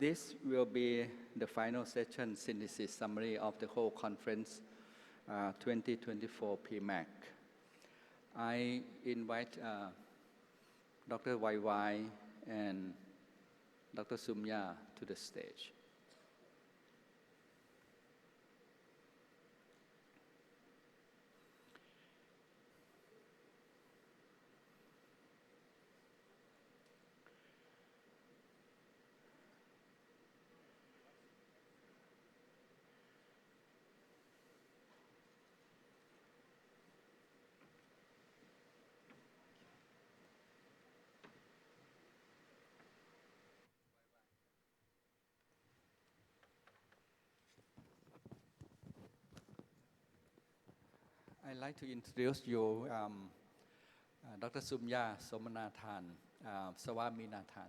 This will be the final session synthesis summary of the whole conference 2024 PMAC. I invite Dr. YY and Dr. Sumya to the stage. I'd like to introduce you Dr. Sumya Swaminathan,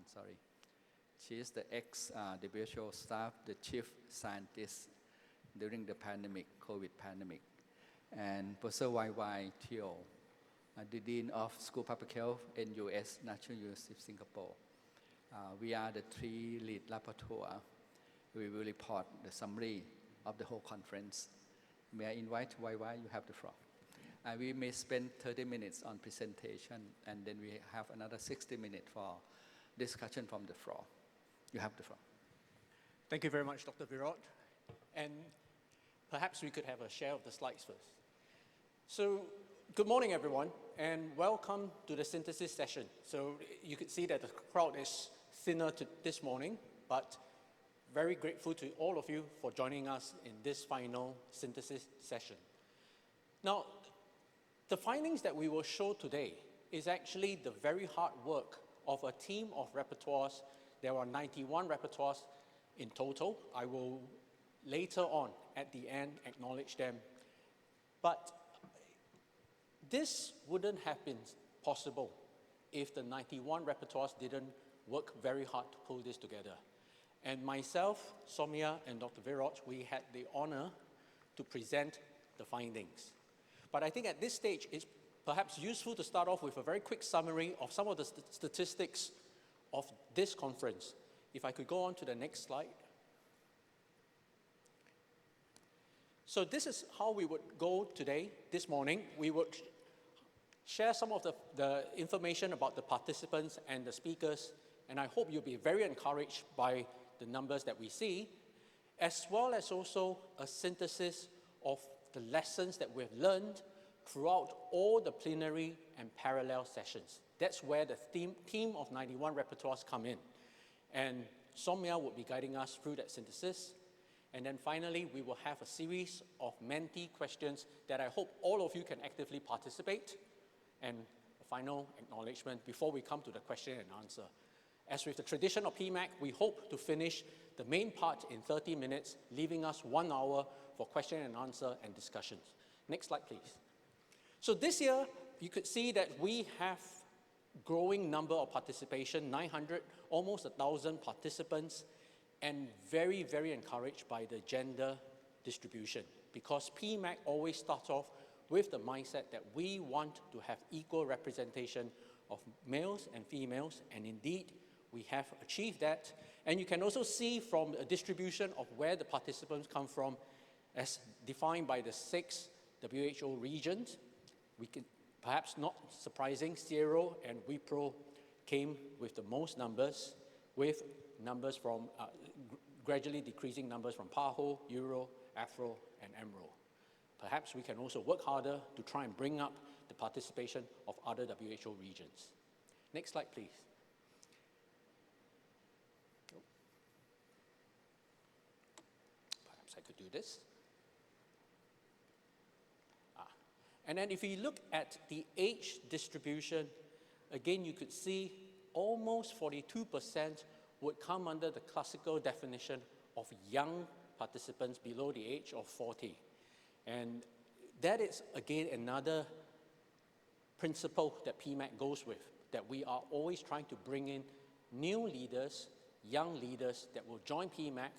sorry. She is the ex-WHO staff, the chief scientist during the pandemic, COVID pandemic. And Professor YY Teo, the Dean of School of Public Health, NUS, National University of Singapore. We are the three lead rapporteur. We will report the summary of the whole conference. May I invite YY, you have the floor. We may spend 30 minutes on presentation, and then we have another 60 minutes for discussion from the floor. You have the floor. Thank you very much, Dr. Virat. And perhaps we could have a share of the slides first. So, good morning, everyone, and welcome to the synthesis session. So, you could see that the crowd is thinner this morning, but very grateful to all of you for joining us in this final synthesis session. Now, the findings that we will show today is actually the very hard work of a team of repertoires. There are 91 repertoires in total. I will later on at the end acknowledge them. But this wouldn't have been possible if the 91 repertoires didn't work very hard to pull this together. And myself, Soumya, and Dr. Virat, we had the honor to present the findings. But I think at this stage, it's perhaps useful to start off with a very quick summary of some of the statistics of this conference. If I could go on to the next slide. So this is how we would go today, this morning. We would share some of the information about the participants and the speakers, and I hope you'll be very encouraged by the numbers that we see, as well as also a synthesis of the lessons that we've learned throughout all the plenary and parallel sessions. That's where the team of 91 repertoires come in. And Soumya will be guiding us through that synthesis. And then finally, we will have a series of Menti questions that I hope all of you can actively participate. And a final acknowledgement before we come to the question and answer. As with the tradition of PMAC, we hope to finish the main part in 30 minutes, leaving us 1 hour for question and answer and discussions. Next slide, please. So this year, you could see that we have growing number of participation, 900, almost 1,000 participants, and very, very encouraged by the gender distribution, because PMAC always starts off with the mindset that we want to have equal representation of males and females, and indeed, we have achieved that. And you can also see from a distribution of where the participants come from, as defined by the 6 WHO regions. We can, perhaps not surprising, Sierra and Wipro came with the most numbers, with numbers from gradually decreasing numbers from PAHO, Euro, Afro, and Emro. Perhaps we can also work harder to try and bring up the participation of other WHO regions. Next slide, please. Perhaps I could do this. And then if you look at the age distribution, again, you could see almost 42% would come under the classical definition of young participants below the age of 40. And that is, again, another principle that PMAC goes with, that we are always trying to bring in new leaders, young leaders that will join PMAC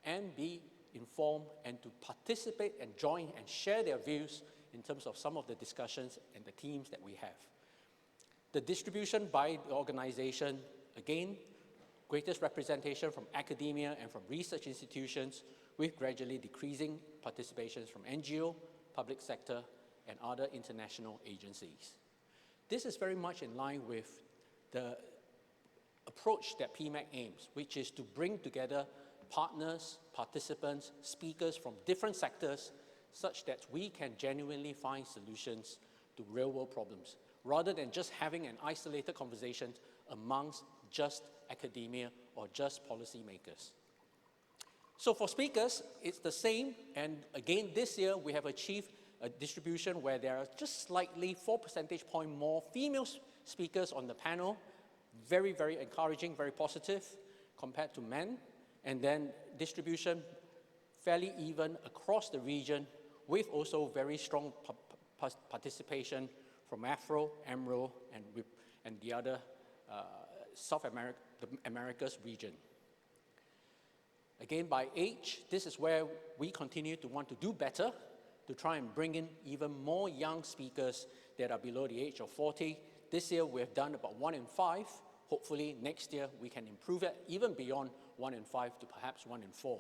and be informed and to participate and join and share their views in terms of some of the discussions and the themes that we have. The distribution by the organization, again, greatest representation from academia and from research institutions, with gradually decreasing participations from NGO, public sector, and other international agencies. This is very much in line with the approach that PMAC aims, which is to bring together partners, participants, speakers from different sectors, such that we can genuinely find solutions to real-world problems, rather than just having an isolated conversation amongst just academia or just policymakers. So for speakers, it's the same, and again this year we have achieved a distribution where there are just slightly 4 percentage point more female speakers on the panel. Very, very encouraging, very positive compared to men. And then distribution fairly even across the region, with also very strong participation from Afro, Emerald, and the other South America, the Americas region. Again, by age, this is where we continue to want to do better, to try and bring in even more young speakers that are below the age of 40. This year, we have done about 1 in 5. Hopefully, next year, we can improve it even beyond 1 in 5 to perhaps 1 in 4.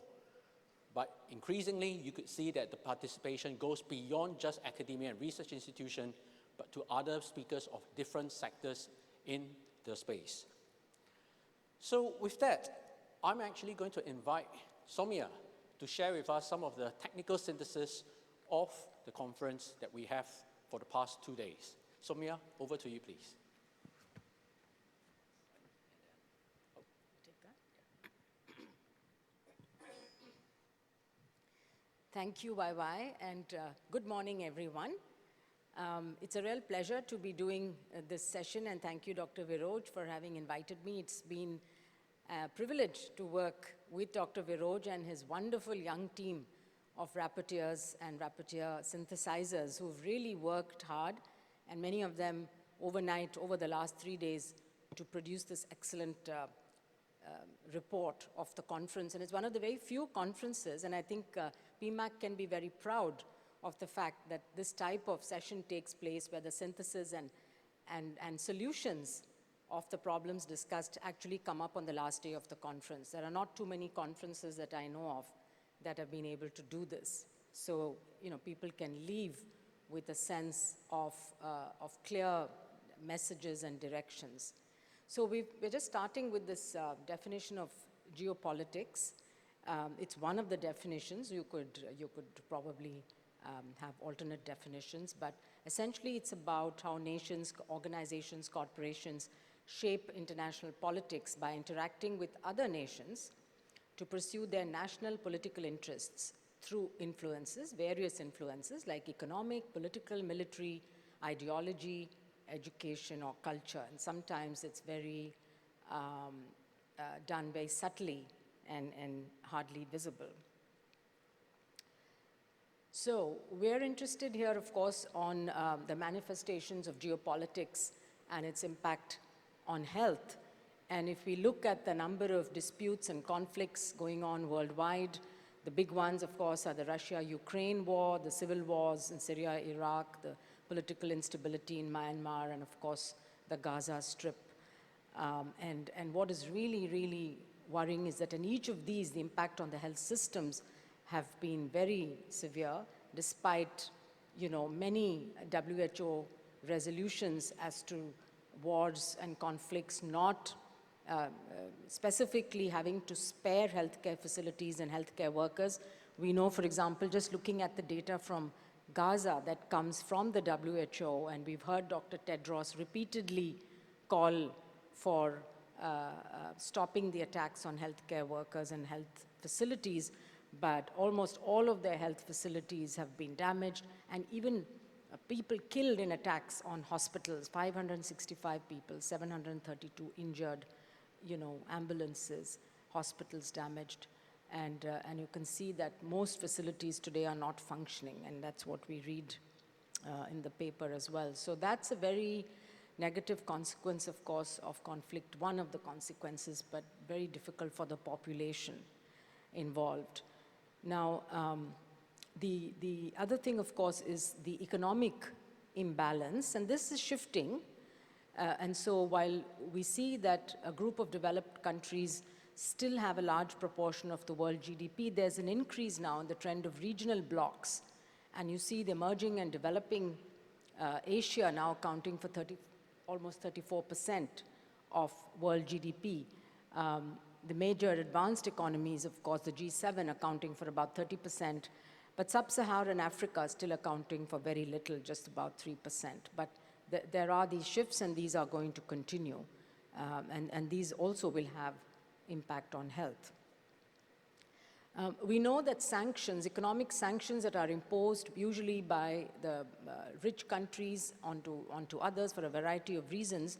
But increasingly, you could see that the participation goes beyond just academia and research institution, but to other speakers of different sectors in the space. So with that, I'm actually going to invite Soumya to share with us some of the technical synthesis of the conference that we have for the past 2 days. Soumya, over to you, please. Thank you, YY, and good morning, everyone. It's a real pleasure to be doing this session, and thank you, Dr. Viroj, for having invited me. It's been a privilege to work with Dr. Viroj and his wonderful young team of rapporteurs and rapporteur synthesizers who've really worked hard, and many of them overnight over the last 3 days to produce this excellent report of the conference. And it's one of the very few conferences, and I think PMAC can be very proud of the fact that this type of session takes place where the synthesis and solutions of the problems discussed actually come up on the last day of the conference. There are not too many conferences that I know of that have been able to do this. So, people can leave with a sense of clear messages and directions. So we're just starting with this definition of geopolitics. It's one of the definitions. You could probably have alternate definitions, but essentially it's about how nations, organizations, corporations shape international politics by interacting with other nations to pursue their national political interests through influences, various influences like economic, political, military, ideology, education, or culture. And sometimes it's very done very subtly and hardly visible. So we're interested here, of course, on the manifestations of geopolitics and its impact on health. And if we look at the number of disputes and conflicts going on worldwide, the big ones, of course, are the Russia-Ukraine war, the civil wars in Syria, Iraq, the political instability in Myanmar, and of course, the Gaza Strip. And what is really, really worrying is that in each of these, the impact on the health systems have been very severe, despite, many WHO resolutions as to wars and conflicts not specifically having to spare healthcare facilities and healthcare workers. We know, for example, just looking at the data from Gaza that comes from the WHO, and we've heard Dr. Tedros repeatedly call for stopping the attacks on healthcare workers and health facilities, but almost all of their health facilities have been damaged, and even people killed in attacks on hospitals, 565 people, 732 injured, ambulances, hospitals damaged. And you can see that most facilities today are not functioning, and that's what we read in the paper as well. So that's a very negative consequence, of course, of conflict, one of the consequences, but very difficult for the population involved. Now, the other thing, of course, is the economic imbalance, and this is shifting And so while we see that a group of developed countries still have a large proportion of the world GDP, there's an increase now in the trend of regional blocks. And you see the emerging and developing Asia now accounting for almost 34% of world GDP. The major advanced economies, of course, the G7 accounting for about 30%, but sub-Saharan Africa is still accounting for very little, just about 3%. But there are these shifts, and these are going to continue. And these also will have impact on health. We know that sanctions, economic sanctions that are imposed usually by the rich countries onto others for a variety of reasons,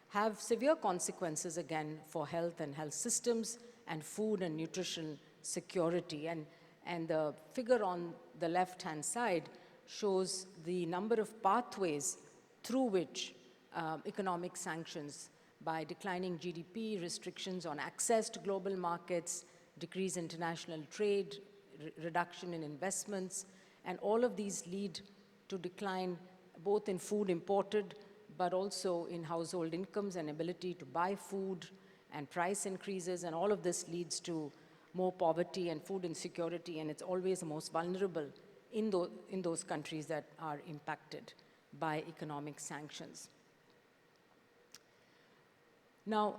have severe consequences again for health and health systems and food and nutrition security. And the figure on the left-hand side shows the number of pathways through which economic sanctions, by declining GDP, restrictions on access to global markets, decrease international trade, reduction in investments, and all of these lead to decline both in food imported, but also in household incomes and ability to buy food, and price increases, and all of this leads to more poverty and food insecurity, and it's always the most vulnerable in those countries that are impacted by economic sanctions. Now,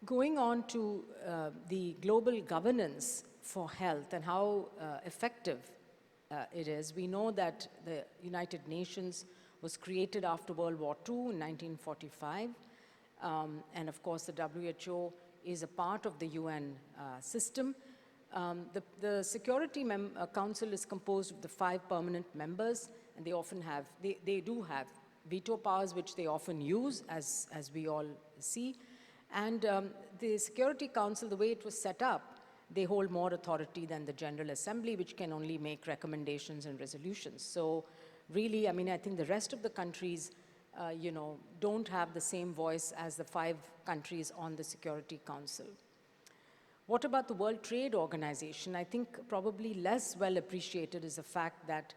going on to the global governance for health and how effective it is, we know that the United Nations was created after World War II in 1945. And of course, the WHO is a part of the UN system. The Security Council is composed of the 5 permanent members, and they often have, they do have veto powers, which they often use, as we all see. And the Security Council, the way it was set up, they hold more authority than the General Assembly, which can only make recommendations and resolutions. So really, I mean, I think the rest of the countries, don't have the same voice as the 5 countries on the Security Council. What about the World Trade Organization? I think probably less well appreciated is the fact that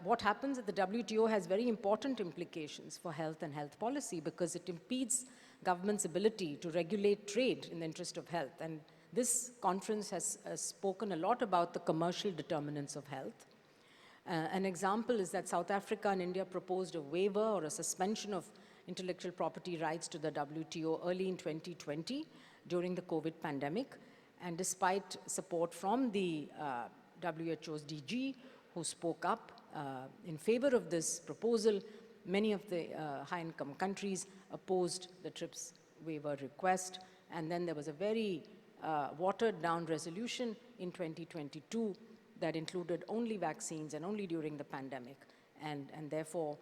what happens at the WTO has very important implications for health and health policy, because it impedes government's ability to regulate trade in the interest of health. And this conference has spoken a lot about the commercial determinants of health. An example is that South Africa and India proposed a waiver or a suspension of intellectual property rights to the WTO early in 2020 during the COVID pandemic. And despite support from the WHO's DG, who spoke up in favor of this proposal, many of the high-income countries opposed the TRIPS waiver request. And then there was a very watered-down resolution in 2022 that included only vaccines and only during the pandemic. And therefore,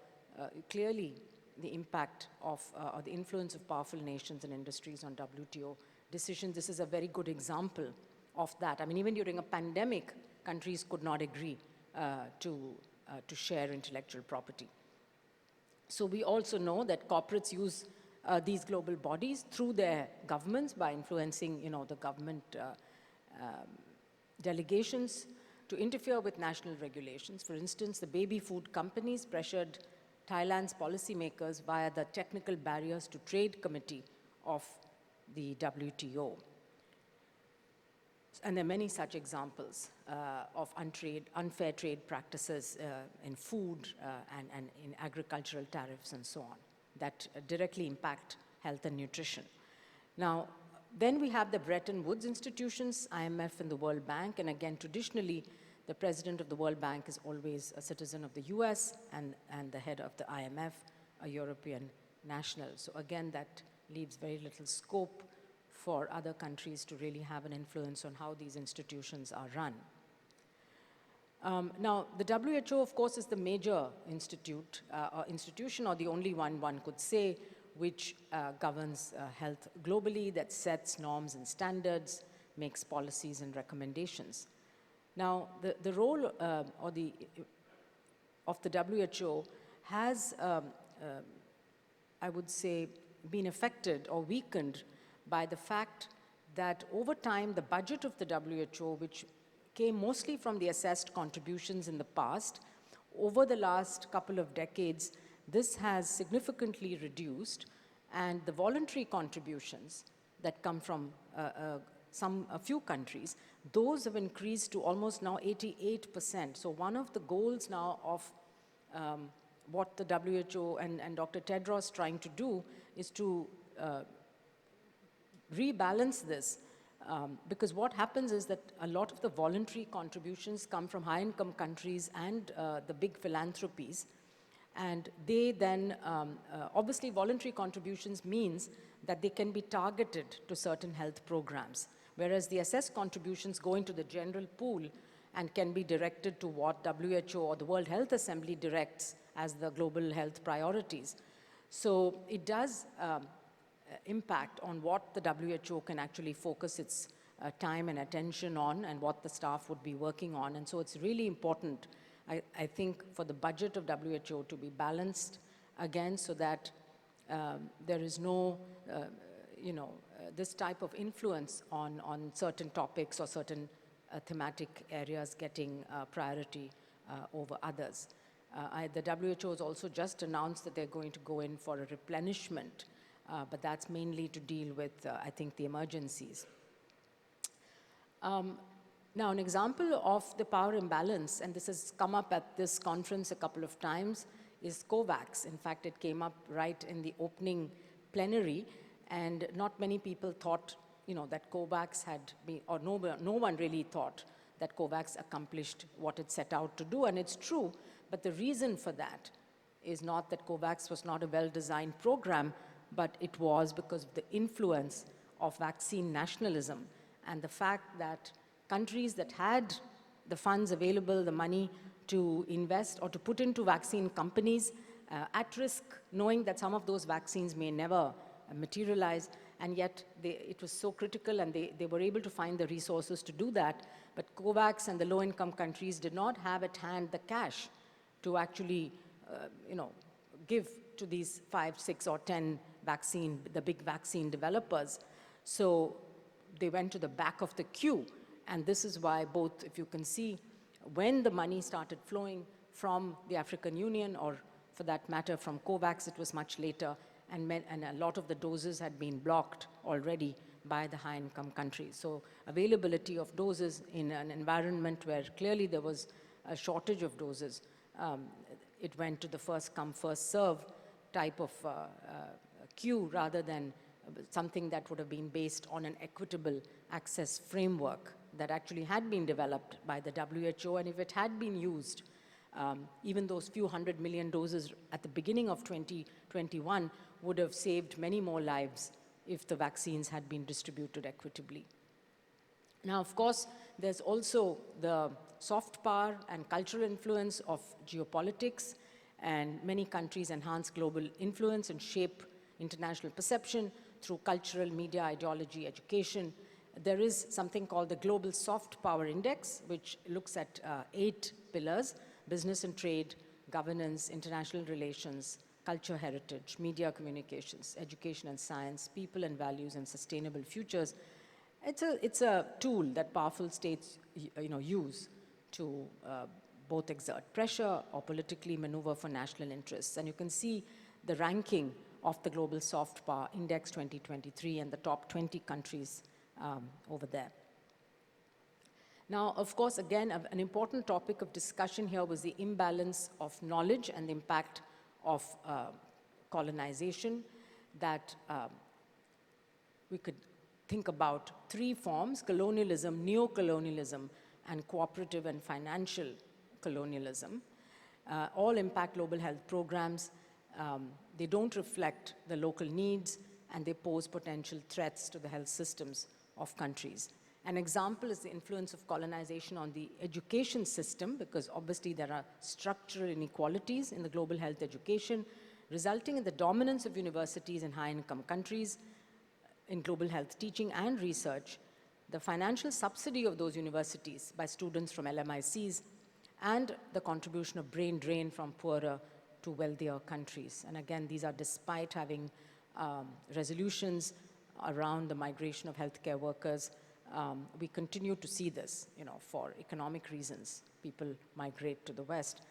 clearly, the impact of or the influence of powerful nations and industries on WTO decisions, this is a very good example of that. I mean, even during a pandemic, countries could not agree to share intellectual property. So we also know that corporates use these global bodies through their governments by influencing, the government delegations to interfere with national regulations. For instance, the baby food companies pressured Thailand's policymakers via the Technical Barriers to Trade Committee of the WTO. And there are many such examples of unfair trade practices in food and in agricultural tariffs and so on that directly impact health and nutrition. Now, then we have the Bretton Woods institutions, IMF and the World Bank, and again, traditionally, the president of the World Bank is always a citizen of the US, and the head of the IMF, a European national. So again, that leaves very little scope for other countries to really have an influence on how these institutions are run. Now, the WHO, of course, is the major institution, or the only one could say, which governs health globally, that sets norms and standards, makes policies and recommendations. Now, the role of the WHO has, I would say, been affected or weakened by the fact that over time, the budget of the WHO, which came mostly from the assessed contributions in the past, over the last couple of decades this has significantly reduced, and the voluntary contributions that come from a few countries, those have increased to almost now 88%. So one of the goals now of what the WHO and Dr. Tedros trying to do is to rebalance this. Because what happens is that a lot of the voluntary contributions come from high-income countries and the big philanthropies. And they then, obviously voluntary contributions means that they can be targeted to certain health programs, whereas the assessed contributions go into the general pool and can be directed to what WHO or the World Health Assembly directs as the global health priorities. So it does impact on what the WHO can actually focus its time and attention on, and what the staff would be working on. And so it's really important, I think, for the budget of WHO to be balanced again, so that there is no, this type of influence on certain topics or certain thematic areas getting priority over others. The WHO has also just announced that they're going to go in for a replenishment, but that's mainly to deal with, I think, the emergencies. Now, an example of the power imbalance, and this has come up at this conference a couple of times, is COVAX. In fact, it came up right in the opening plenary, and not many people thought, that COVAX had been, or no one really thought that COVAX accomplished what it set out to do, and it's true, but the reason for that is not that COVAX was not a well-designed program, but it was because of the influence of vaccine nationalism and the fact that countries that had the funds available, the money to invest or to put into vaccine companies at risk, knowing that some of those vaccines may never materialize, and yet it was so critical, and they were able to find the resources to do that. But COVAX and the low-income countries did not have at hand the cash to actually, give to these 5, 6, or 10 the big vaccine developers. So they went to the back of the queue. And this is why both, if you can see, when the money started flowing from the African Union, or for that matter from COVAX, it was much later, and a lot of the doses had been blocked already by the high-income countries. So availability of doses in an environment where clearly there was a shortage of doses, it went to the first come, first serve type of queue, rather than something that would have been based on an equitable access framework that actually had been developed by the WHO. And if it had been used, even those few 100 million doses at the beginning of 2021 would have saved many more lives if the vaccines had been distributed equitably. Now, of course, there's also the soft power and cultural influence of geopolitics, and many countries enhance global influence and shape international perception through cultural, media, ideology, education. There is something called the Global Soft Power Index, which looks at 8 pillars: business and trade, governance, international relations, culture heritage, media communications, education and science, people and values, and sustainable futures. It's a tool that powerful states use to both exert pressure or politically maneuver for national interests. And you can see the ranking of the Global Soft Power Index 2023 and the top 20 countries over there. Now, of course, again, an important topic of discussion here was the imbalance of knowledge and the impact of colonization, that we could think about 3 forms: colonialism, neo-colonialism, and cooperative and financial colonialism. All impact global health programs. They don't reflect the local needs, and they pose potential threats to the health systems of countries. An example is the influence of colonization on the education system, because obviously there are structural inequalities in the global health education, resulting in the dominance of universities in high-income countries in global health teaching and research, the financial subsidy of those universities by students from LMICs, and the contribution of brain drain from poorer to wealthier countries. And again, these are despite having resolutions around the migration of healthcare workers. We continue to see this, for economic reasons. People migrate to the West.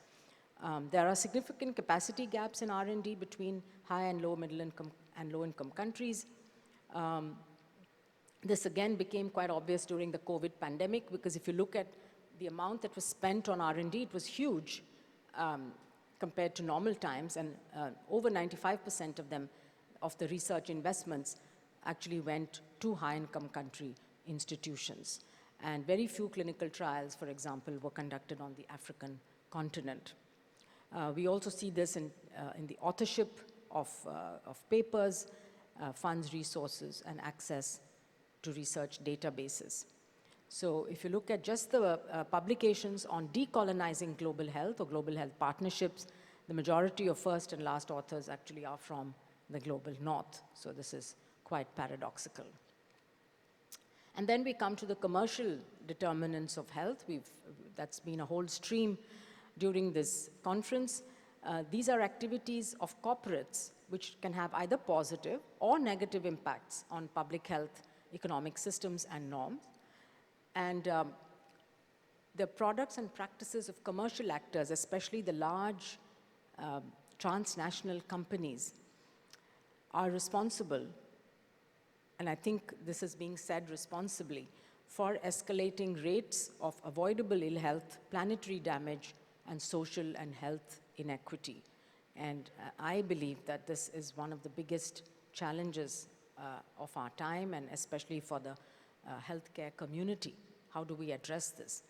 There are significant capacity gaps in R&D between high and low middle income and low income countries. This again became quite obvious during the COVID pandemic, because if you look at the amount that was spent on R&D, it was huge compared to normal times, and over 95% of them, of the research investments, actually went to high-income country institutions. And very few clinical trials, for example, were conducted on the African continent. We also see this in the authorship of papers, funds, resources, and access to research databases. So if you look at just the publications on decolonizing global health or global health partnerships, the majority of first and last authors actually are from the global north. So this is quite paradoxical. And then we come to the commercial determinants of health. That's been a whole stream during this conference. These are activities of corporates which can have either positive or negative impacts on public health, economic systems, and norms. And the products and practices of commercial actors, especially the large transnational companies, are responsible, and I think this is being said responsibly, for escalating rates of avoidable ill health, planetary damage, and social and health inequity. And I believe that this is one of the biggest challenges of our time, and especially for the healthcare community. How do we address this?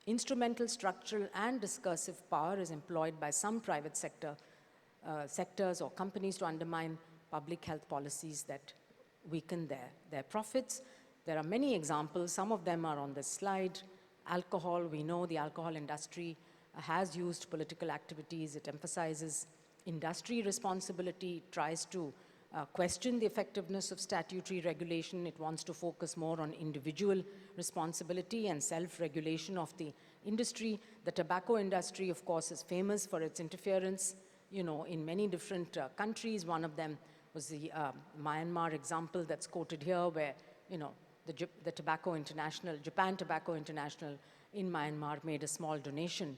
Instrumental, structural, and discursive power is employed by some private sectors or companies to undermine public health policies that weaken their profits. There are many examples. Some of them are on this slide. Alcohol, we know the alcohol industry has used political activities. It emphasizes industry responsibility, tries to question the effectiveness of statutory regulation. It wants to focus more on individual responsibility and self-regulation of the industry. The tobacco industry, of course, is famous for its interference, in many different countries. One of them was the Myanmar example that's quoted here, where, the Tobacco International, Japan Tobacco International in Myanmar made a small donation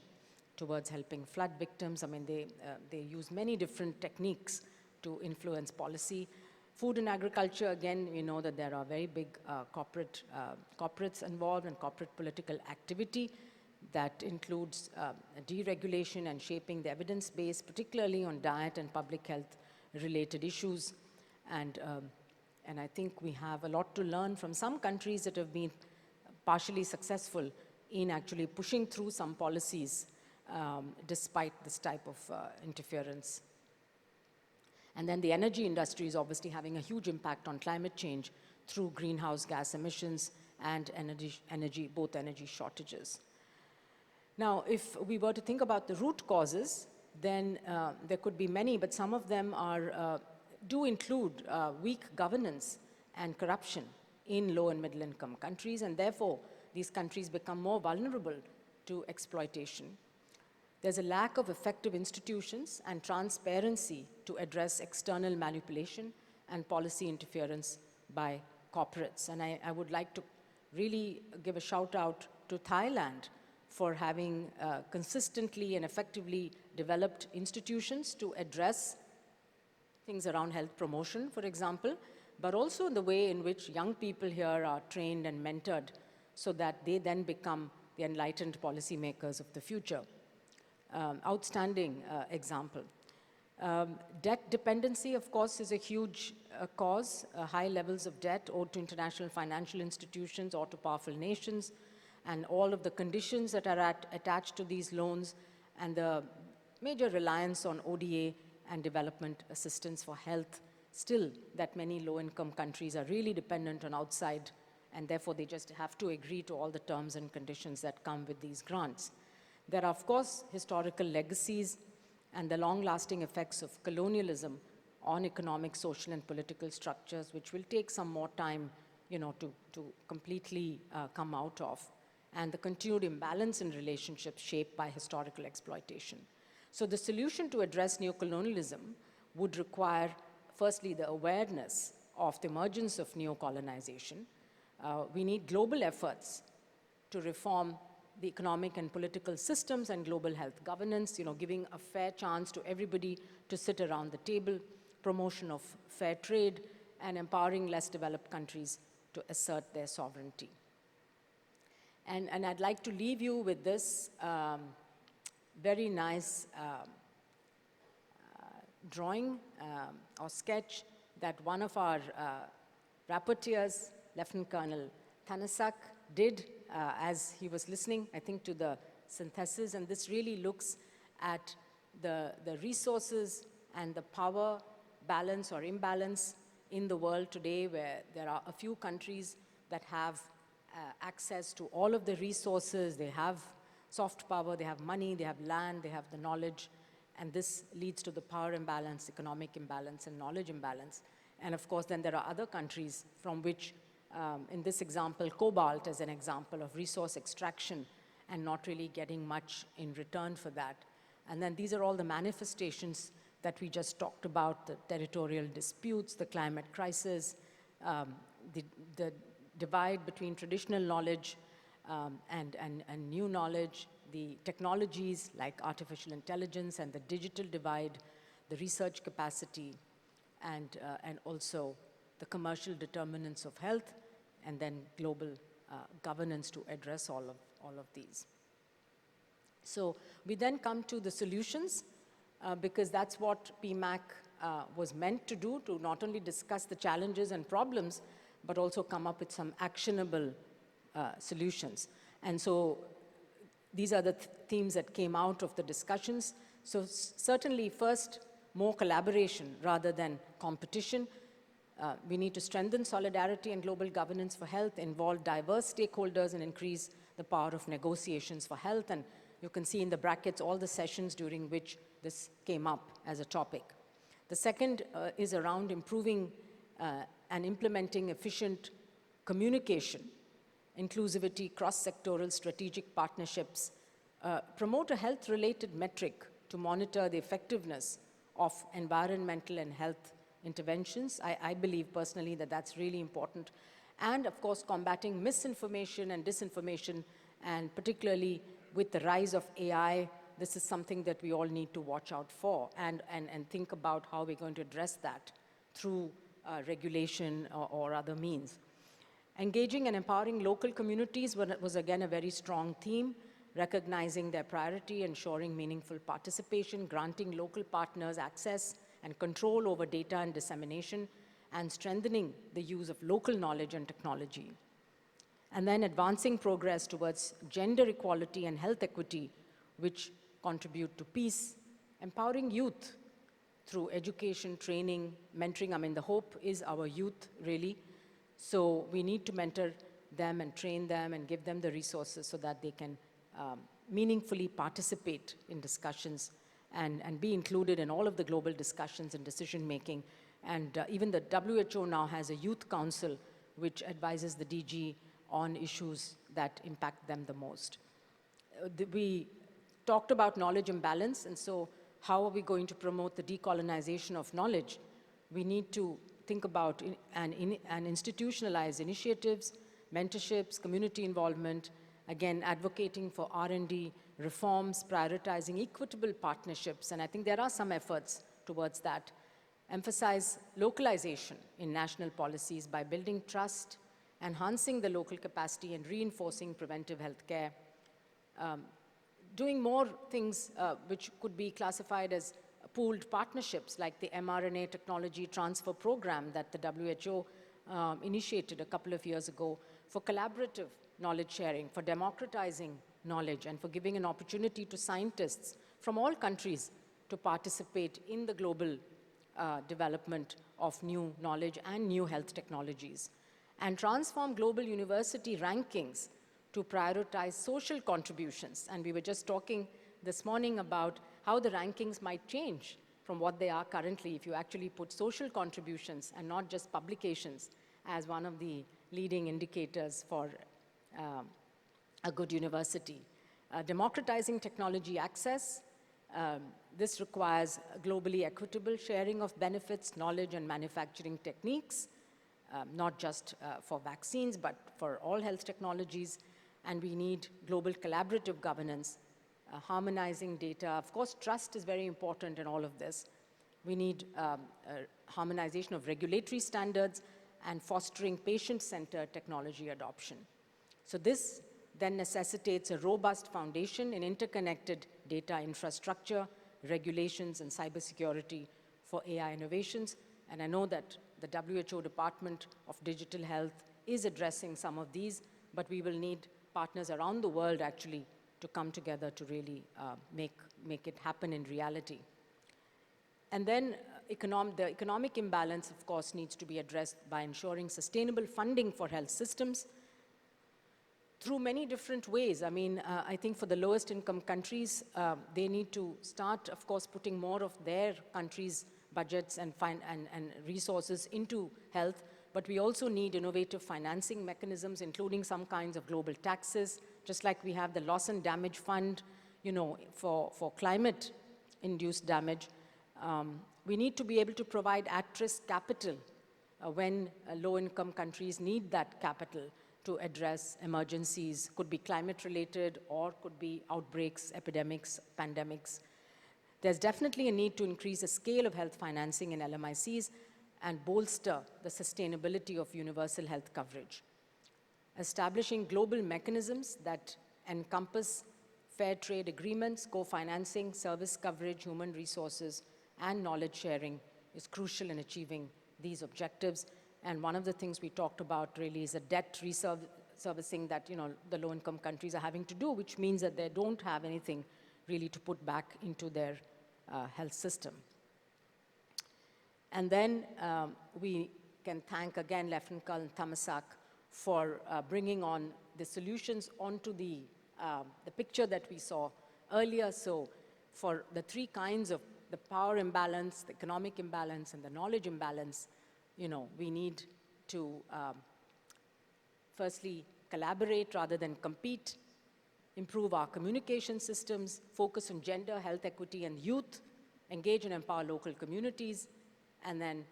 towards helping flood victims. I mean, they use many different techniques to influence policy. Food and agriculture, again, we know that there are very big corporates involved and corporate political activity that includes deregulation and shaping the evidence base, particularly on diet and public health related issues. And I think we have a lot to learn from some countries that have been partially successful in actually pushing through some policies despite this type of interference. And then the energy industry is obviously having a huge impact on climate change through greenhouse gas emissions and both energy shortages. Now, if we were to think about the root causes, then there could be many, but some of them do include weak governance and corruption in low and middle income countries, and therefore these countries become more vulnerable to exploitation. There's a lack of effective institutions and transparency to address external manipulation and policy interference by corporates. And I would like to really give a shout out to Thailand for having consistently and effectively developed institutions to address things around health promotion, for example, but also the way in which young people here are trained and mentored so that they then become the enlightened policymakers of the future. Outstanding example. Debt dependency, of course, is a huge cause. High levels of debt owed to international financial institutions or to powerful nations, and all of the conditions that are attached to these loans, and the major reliance on ODA and development assistance for health, still that many low-income countries are really dependent on outside, and therefore they just have to agree to all the terms and conditions that come with these grants. There are, of course, historical legacies and the long-lasting effects of colonialism on economic, social, and political structures, which will take some more time, to completely come out of, and the continued imbalance in relationships shaped by historical exploitation. So the solution to address neocolonialism would require, firstly, the awareness of the emergence of neocolonization. We need global efforts to reform the economic and political systems and global health governance, giving a fair chance to everybody to sit around the table, promotion of fair trade, and empowering less developed countries to assert their sovereignty. And I'd like to leave you with this very nice drawing or sketch that one of our rapporteurs, Lieutenant Colonel Thanasak, did as he was listening, I think, to the synthesis. And this really looks at the resources and the power balance or imbalance in the world today, where there are a few countries that have access to all of the resources. They have soft power, they have money, they have land, they have the knowledge, and this leads to the power imbalance, economic imbalance, and knowledge imbalance. And of course, then there are other countries from which, in this example, cobalt as an example of resource extraction and not really getting much in return for that. And then these are all the manifestations that we just talked about: the territorial disputes, the climate crisis, the divide between traditional knowledge and new knowledge, the technologies like artificial intelligence and the digital divide, the research capacity, and also the commercial determinants of health, and then global governance to address all of these. So we then come to the solutions, because that's what PMAC was meant to do, to not only discuss the challenges and problems, but also come up with some actionable solutions. And so these are the themes that came out of the discussions. So certainly, first, more collaboration rather than competition. We need to strengthen solidarity and global governance for health, involve diverse stakeholders, and increase the power of negotiations for health. And you can see in the brackets all the sessions during which this came up as a topic. The second is around improving and implementing efficient communication, inclusivity, cross-sectoral strategic partnerships, promote a health-related metric to monitor the effectiveness of environmental and health interventions. I believe personally that that's really important. And of course, combating misinformation and disinformation, and particularly with the rise of AI, this is something that we all need to watch out for and think about how we're going to address that through regulation or other means. Engaging and empowering local communities was again a very strong theme, recognizing their priority, ensuring meaningful participation, granting local partners access and control over data and dissemination, and strengthening the use of local knowledge and technology. And then advancing progress towards gender equality and health equity, which contribute to peace, empowering youth through education, training, mentoring. I mean, the hope is our youth, really. So we need to mentor them and train them and give them the resources so that they can meaningfully participate in discussions and be included in all of the global discussions and decision-making. And even the WHO now has a youth council which advises the DG on issues that impact them the most. We talked about knowledge imbalance, and so how are we going to promote the decolonization of knowledge? We need to think about and institutionalize initiatives, mentorships, community involvement, again, advocating for R&D reforms, prioritizing equitable partnerships, and I think there are some efforts towards that. Emphasize localization in national policies by building trust, enhancing the local capacity, and reinforcing preventive health care. Doing more things which could be classified as pooled partnerships, like the mRNA technology transfer program that the WHO initiated a couple of years ago for collaborative knowledge sharing, for democratizing knowledge, and for giving an opportunity to scientists from all countries to participate in the global development of new knowledge and new health technologies. And transform global university rankings to prioritize social contributions. And we were just talking this morning about how the rankings might change from what they are currently if you actually put social contributions and not just publications as one of the leading indicators for a good university. Democratizing technology access. This requires globally equitable sharing of benefits, knowledge, and manufacturing techniques, not just for vaccines, but for all health technologies. and we need global collaborative governance, harmonizing data. Of course, trust is very important in all of this. We need harmonization of regulatory standards and fostering patient-centered technology adoption. So this then necessitates a robust foundation in interconnected data infrastructure, regulations, and cybersecurity for AI innovations. And I know that the WHO Department of Digital Health is addressing some of these, but we will need partners around the world actually to come together to really make it happen in reality. And then the economic imbalance, of course, needs to be addressed by ensuring sustainable funding for health systems through many different ways. I mean, I think for the lowest income countries, they need to start, of course, putting more of their country's budgets and resources into health, but we also need innovative financing mechanisms, including some kinds of global taxes, just like we have the loss and damage fund, you know, for climate-induced damage. We need to be able to provide at-risk capital when low-income countries need that capital to address emergencies, could be climate-related or could be outbreaks, epidemics, pandemics. There's definitely a need to increase the scale of health financing in LMICs and bolster the sustainability of universal health coverage. Establishing global mechanisms that encompass fair trade agreements, co-financing, service coverage, human resources, and knowledge sharing is crucial in achieving these objectives. And one of the things we talked about really is a debt reservicing that, you know, the low-income countries are having to do, which means that they don't have anything really to put back into their health system. And then we can thank again Lieutenant Colonel Thamasak for bringing on the solutions onto the picture that we saw earlier. So for the three kinds of the power imbalance, the economic imbalance, and the knowledge imbalance, you know, we need to firstly collaborate rather than compete, improve our communication systems, focus on gender, health equity, and youth, engage and empower local communities, and then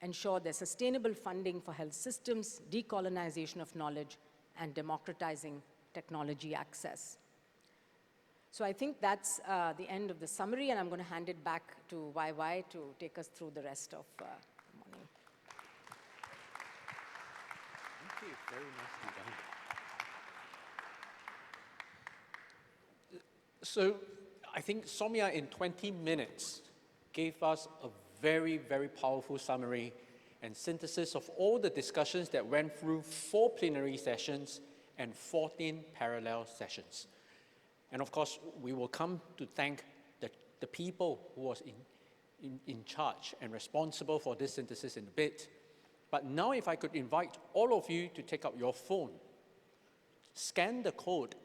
ensure there's sustainable funding for health systems, decolonization of knowledge, and democratizing technology access. So I think that's the end of the summary, and I'm going to hand it back to YY to take us through the rest of the morning. Thank you. Very nicely done. So I think Soumya in 20 minutes gave us a very, very powerful summary and synthesis of all the discussions that went through 4 plenary sessions and 14 parallel sessions. And of course, we will come to thank the people who was in charge and responsible for this synthesis in a bit. But now if I could invite all of you to take out your phone, scan the code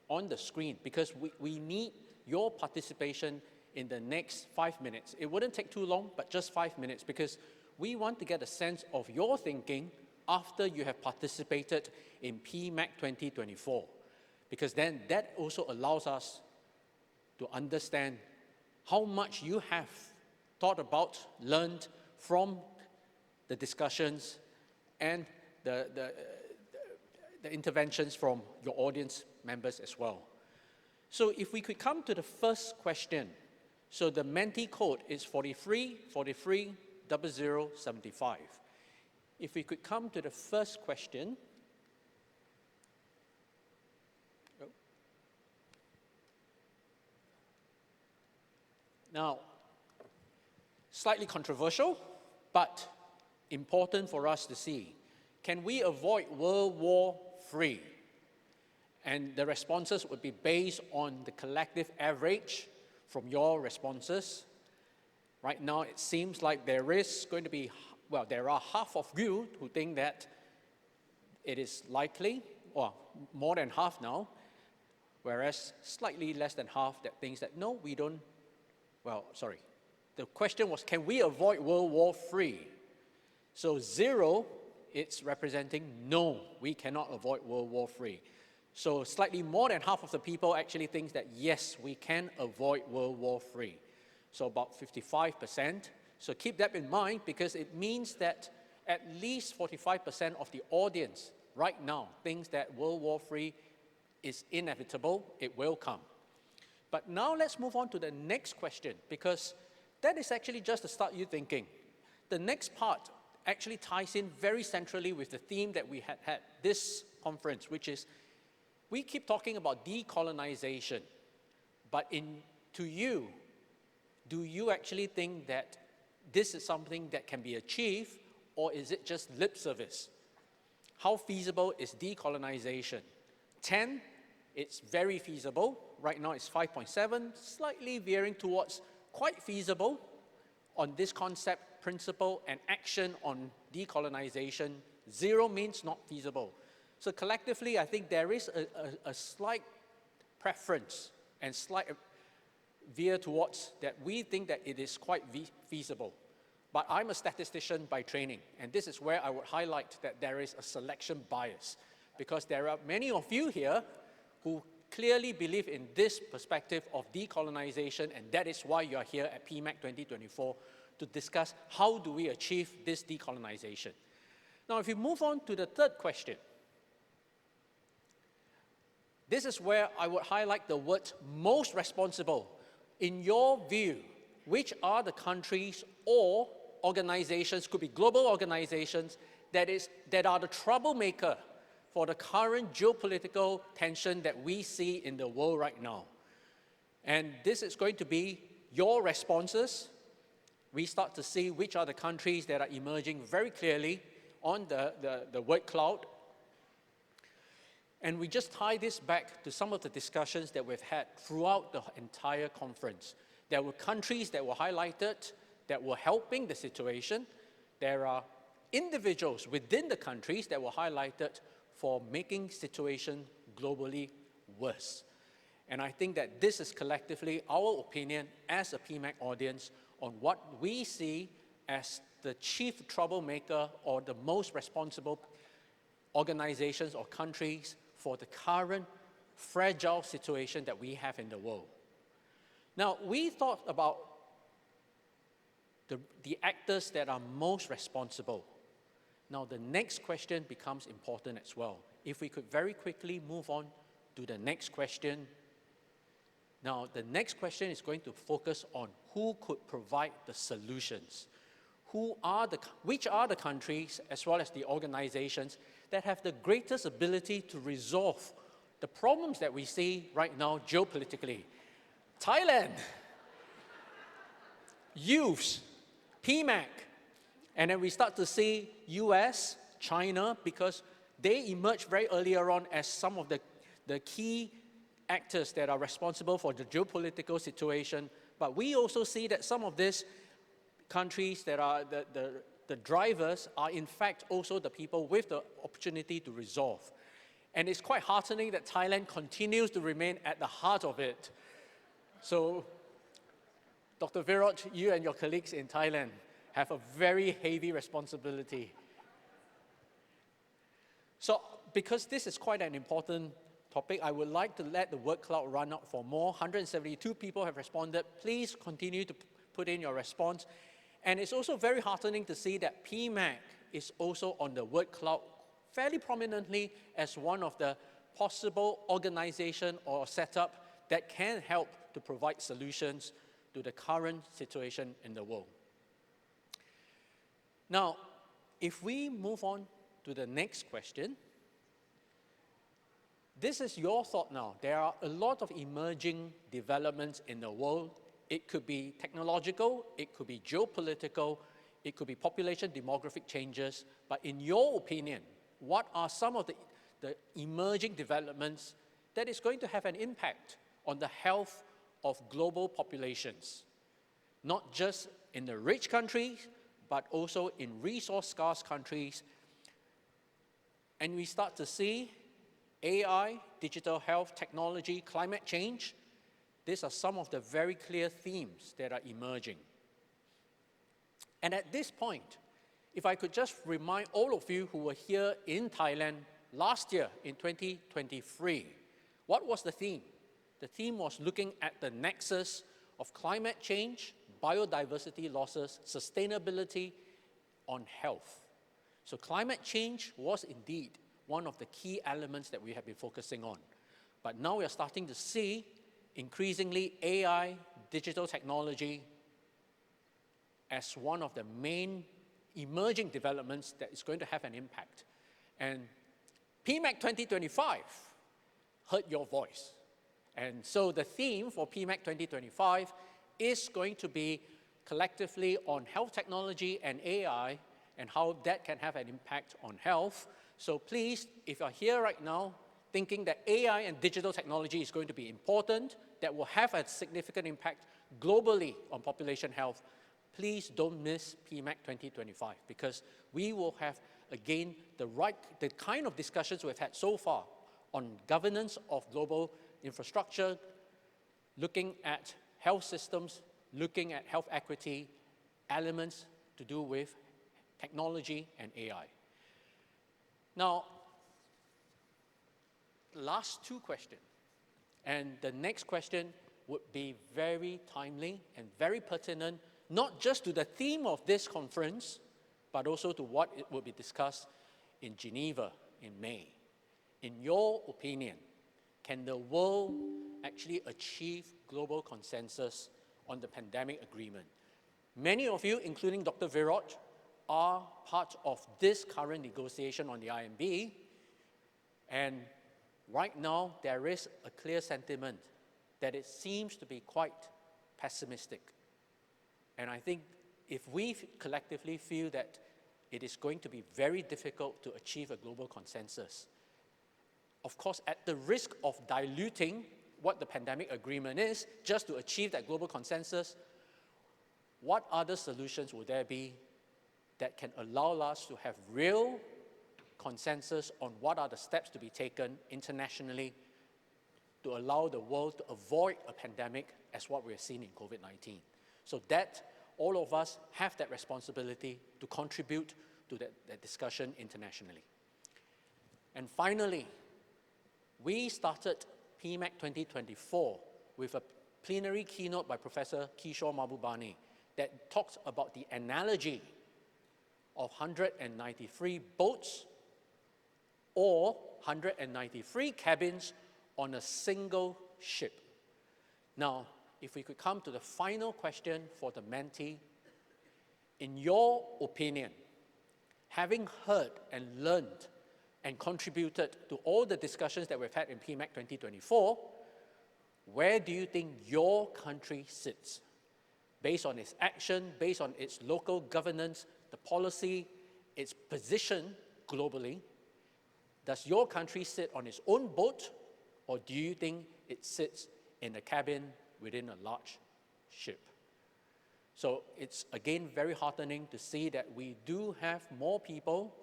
on the screen, because we need your participation in the next 5 minutes. It wouldn't take too long, but just 5 minutes, because we want to get a sense of your thinking after you have participated in PMAC 2024. Because then that also allows us to understand how much you have thought about, learned from the discussions and the interventions from your audience members as well. So if we could come to the first question. So the Menti code is 43430075. If we could come to the first question. Now, slightly controversial, but important for us to see. Can we avoid World War III? And the responses would be based on the collective average from your responses. Right now, it seems like there is going to be, well, there are half of you who think that it is likely, or more than half now, whereas slightly less than half that thinks that no, we don't. Well, sorry. The question was, can we avoid World War III? So 0, it's representing no, we cannot avoid World War III. So slightly more than half of the people actually think that yes, we can avoid World War III. So about 55%. So keep that in mind, because it means that at least 45% of the audience right now thinks that World War III is inevitable, it will come. But now let's move on to the next question, because that is actually just to start you thinking. The next part actually ties in very centrally with the theme that we had this conference, which is we keep talking about decolonization, but to you, do you actually think that this is something that can be achieved, or is it just lip service? How feasible is decolonization? 10, it's very feasible. Right now it's 5.7, slightly veering towards quite feasible on this concept, principle, and action on decolonization. 0 means not feasible. So collectively, I think there is a slight preference and slight veer towards that we think that it is quite feasible. But I'm a statistician by training, and this is where I would highlight that there is a selection bias, because there are many of you here who clearly believe in this perspective of decolonization, and that is why you are here at PMAC 2024 to discuss how do we achieve this decolonization. Now, if you move on to the third question, this is where I would highlight the word most responsible. In your view, which are the countries or organizations, could be global organizations, that are the troublemaker for the current geopolitical tension that we see in the world right now? And this is going to be your responses. We start to see which are the countries that are emerging very clearly on the word cloud. And we just tie this back to some of the discussions that we've had throughout the entire conference. There were countries that were highlighted that were helping the situation. There are individuals within the countries that were highlighted for making situation globally worse. And I think that this is collectively our opinion as a PMAC audience on what we see as the chief troublemaker or the most responsible organizations or countries for the current fragile situation that we have in the world. Now, we thought about the actors that are most responsible. Now, the next question becomes important as well. If we could very quickly move on to the next question. Now, the next question is going to focus on who could provide the solutions. Which are the countries as well as the organizations that have the greatest ability to resolve the problems that we see right now geopolitically? Thailand, youths, PMAC, and then we start to see US, China, because they emerged very earlier on as some of the key actors that are responsible for the geopolitical situation. But we also see that some of these countries that are the drivers are in fact also the people with the opportunity to resolve. And it's quite heartening that Thailand continues to remain at the heart of it. So, Dr. Virot, you and your colleagues in Thailand have a very heavy responsibility. So, because this is quite an important topic, I would like to let the word cloud run out for more. 172 people have responded. Please continue to put in your response. And it's also very heartening to see that PMAC is also on the word cloud fairly prominently as one of the possible organization or setup that can help to provide solutions to the current situation in the world. Now, if we move on to the next question, this is your thought now. There are a lot of emerging developments in the world. It could be technological, it could be geopolitical, it could be population demographic changes. But in your opinion, what are some of the emerging developments that is going to have an impact on the health of global populations? Not just in the rich countries, but also in resource-scarce countries. And we start to see AI, digital health, technology, climate change. These are some of the very clear themes that are emerging. And at this point, if I could just remind all of you who were here in Thailand last year in 2023, what was the theme? The theme was looking at the nexus of climate change, biodiversity losses, sustainability on health. So climate change was indeed one of the key elements that we have been focusing on. But now we are starting to see increasingly AI, digital technology, as one of the main emerging developments that is going to have an impact. And PMAC 2025 heard your voice. And so the theme for PMAC 2025 is going to be collectively on health technology and AI and how that can have an impact on health. So please, if you're here right now thinking that AI and digital technology is going to be important, that will have a significant impact globally on population health, please don't miss PMAC 2025, because we will have, again, the kind of discussions we've had so far on governance of global infrastructure, looking at health systems, looking at health equity, elements to do with technology and AI. Now, last two questions, and the next question would be very timely and very pertinent, not just to the theme of this conference, but also to what it will be discussed in Geneva in May. In your opinion, can the world actually achieve global consensus on the pandemic agreement? Many of you, including Dr. Virot, are part of this current negotiation on the IMB, and right now there is a clear sentiment that it seems to be quite pessimistic. And I think if we collectively feel that it is going to be very difficult to achieve a global consensus, of course, at the risk of diluting what the pandemic agreement is, just to achieve that global consensus, what other solutions would there be that can allow us to have real consensus on what are the steps to be taken internationally to allow the world to avoid a pandemic as what we have seen in COVID-19. So that all of us have that responsibility to contribute to that discussion internationally. And finally, we started PMAC 2024 with a plenary keynote by Professor Kishore Mahbubani that talks about the analogy of 193 boats or 193 cabins on a single ship. Now, if we could come to the final question for the mentee, in your opinion, having heard and learned and contributed to all the discussions that we've had in PMAC 2024, where do you think your country sits? Based on its action, based on its local governance, the policy, its position globally, does your country sit on its own boat, or do you think it sits in a cabin within a large ship? So it's again very heartening to see that we do have more people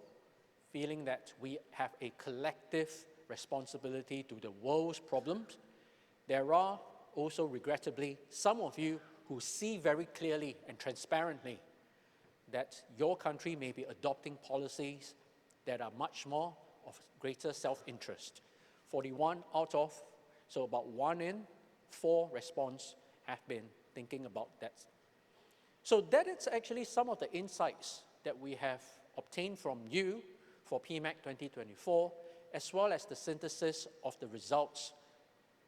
feeling that we have a collective responsibility to the world's problems. There are also, regrettably, some of you who see very clearly and transparently that your country may be adopting policies that are much more of greater self-interest. 41 out of, so about 1 in 4 response have been thinking about that. So that is actually some of the insights that we have obtained from you for PMAC 2024, as well as the synthesis of the results,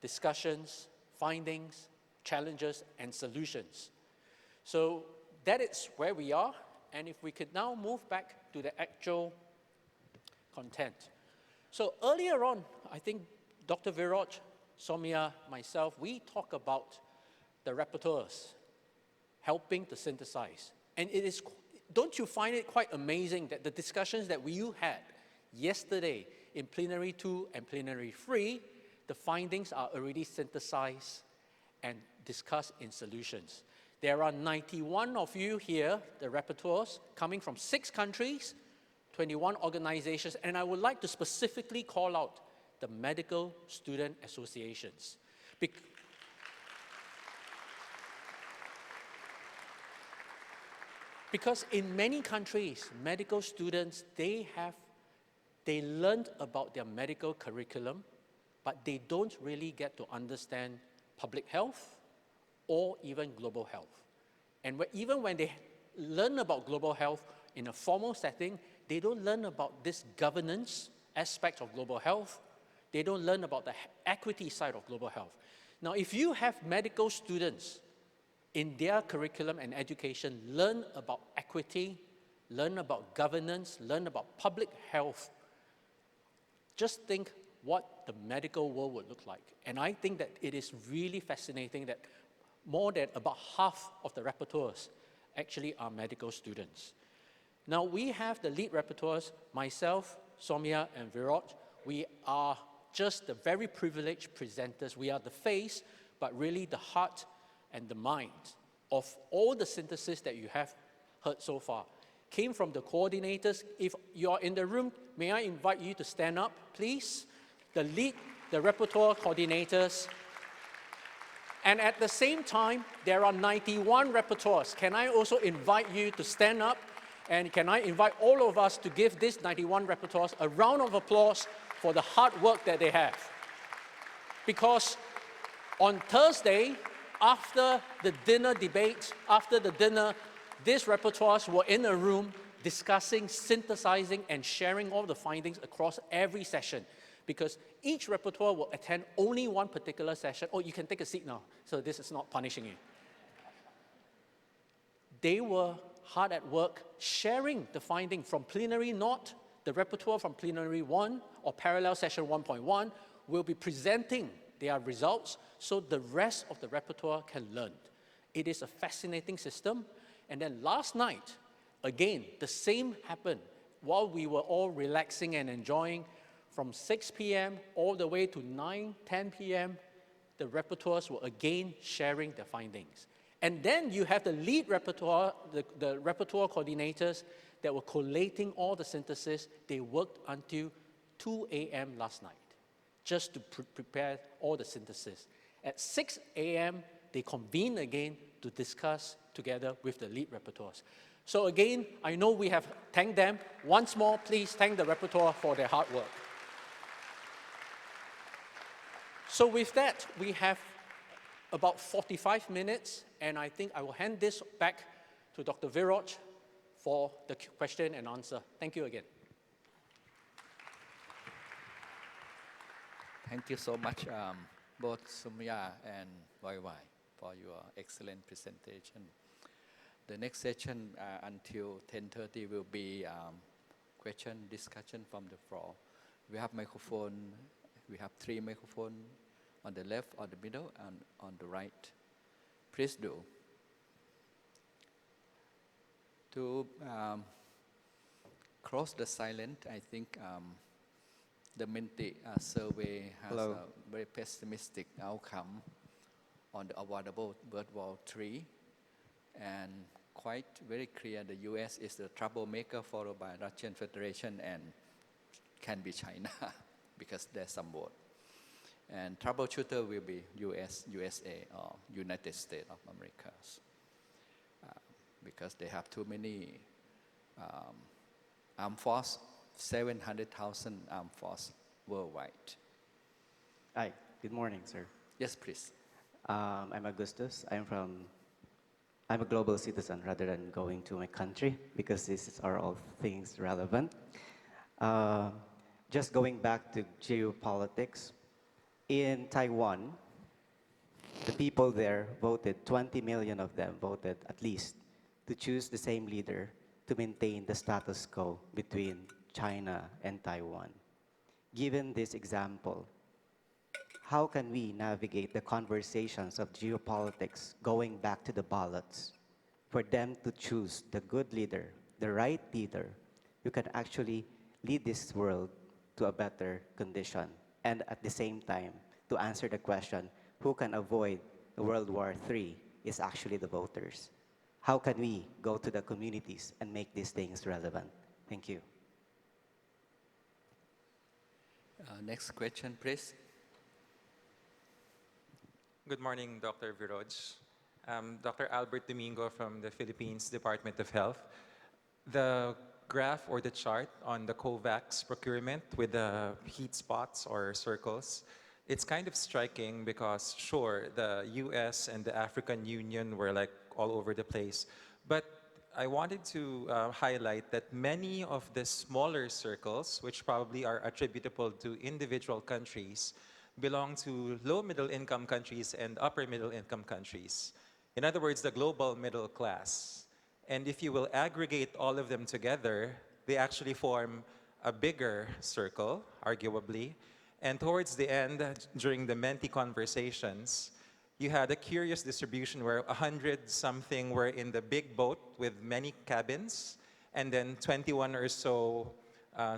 discussions, findings, challenges, and solutions. So that is where we are, and if we could now move back to the actual content. So earlier on, I think Dr. Virot, Soumya, myself, we talk about the rapporteurs helping to synthesize. And it is, don't you find it quite amazing that the discussions that you had yesterday in plenary 2 and plenary 3, the findings are already synthesized and discussed in solutions. There are 91 of you here, the rapporteurs, coming from 6 countries, 21 organizations, and I would like to specifically call out the medical student associations. Because in many countries, medical students, they learned about their medical curriculum, but they don't really get to understand public health or even global health. And even when they learn about global health in a formal setting, they don't learn about this governance aspects of global health. They don't learn about the equity side of global health. Now, if you have medical students in their curriculum and education learn about equity, learn about governance, learn about public health, just think what the medical world would look like. And I think that it is really fascinating that more than about half of the rapporteurs actually are medical students. Now, we have the lead rapporteurs, myself, Soumya, and Viraj. We are just the very privileged presenters. We are the face, but really the heart and the mind of all the synthesis that you have heard so far. Came from the coordinators. If you are in the room, may I invite you to stand up, please? The lead, the rapporteur coordinators. And at the same time, there are 91 rapporteurs. Can I also invite you to stand up? And can I invite all of us to give these 91 rapporteurs a round of applause for the hard work that they have? Because on Thursday, after the dinner debate, after the dinner, these rapporteurs were in a room discussing, synthesizing, and sharing all the findings across every session. Because each rapporteur will attend only one particular session. Oh, you can take a seat now, so this is not punishing you. They were hard at work sharing the finding from plenary not. The rapporteur from plenary 1 or parallel session 1.1 will be presenting their results so the rest of the rapporteur can learn. It is a fascinating system. And then last night, again, the same happened while we were all relaxing and enjoying. From 6 p.m. all the way to 9, 10 p.m., the rapporteurs were again sharing their findings. And then you have the lead rapporteur, the rapporteur coordinators that were collating all the synthesis. They worked until 2 a.m. last night just to prepare all the synthesis. At 6 a.m., they convened again to discuss together with the lead rapporteurs. So again, I know we have thanked them. Once more, please thank the rapporteur for their hard work. So with that, we have about 45 minutes, and I think I will hand this back to Dr. Viraj for the question and answer. Thank you again. Thank you so much, both Soumya and YY, for your excellent presentation. The next session until 10:30 will be question discussion from the floor. We have microphone. We have 3 microphones on the left, on the middle, and on the right. Please do. To close the silence, I think the Menti survey has a very pessimistic outcome on the avoidable World War III, and quite very clear the US is the troublemaker, followed by Russian Federation and can be China because there's some vote. And troubleshooter will be USA or United States of America because they have too many armed force, 700,000 armed force worldwide. Hi, good morning, sir. Yes, please. I'm Augustus. I'm a global citizen rather than going to my country because these are all things relevant. Just going back to geopolitics, in Taiwan, the people there voted, 20 million of them voted at least, to choose the same leader to maintain the status quo between China and Taiwan. Given this example, how can we navigate the conversations of geopolitics going back to the ballots for them to choose the good leader, the right leader, who can actually lead this world to a better condition, and at the same time, to answer the question, who can avoid the World War III is actually the voters. How can we go to the communities and make these things relevant? Thank you. Next question, please. Good morning, Dr. Viraj. Dr. Albert Domingo from the Philippines Department of Health. The graph or the chart on the COVAX procurement with the heat spots or circles, it's kind of striking because, sure, the US and the African Union were like all over the place, but I wanted to highlight that many of the smaller circles, which probably are attributable to individual countries, belong to low middle income countries and upper middle income countries. In other words, the global middle class. And if you will aggregate all of them together, they actually form a bigger circle, arguably. And towards the end, during the Menti conversations, you had a curious distribution where 100 something were in the big boat with many cabins, and then 21 or so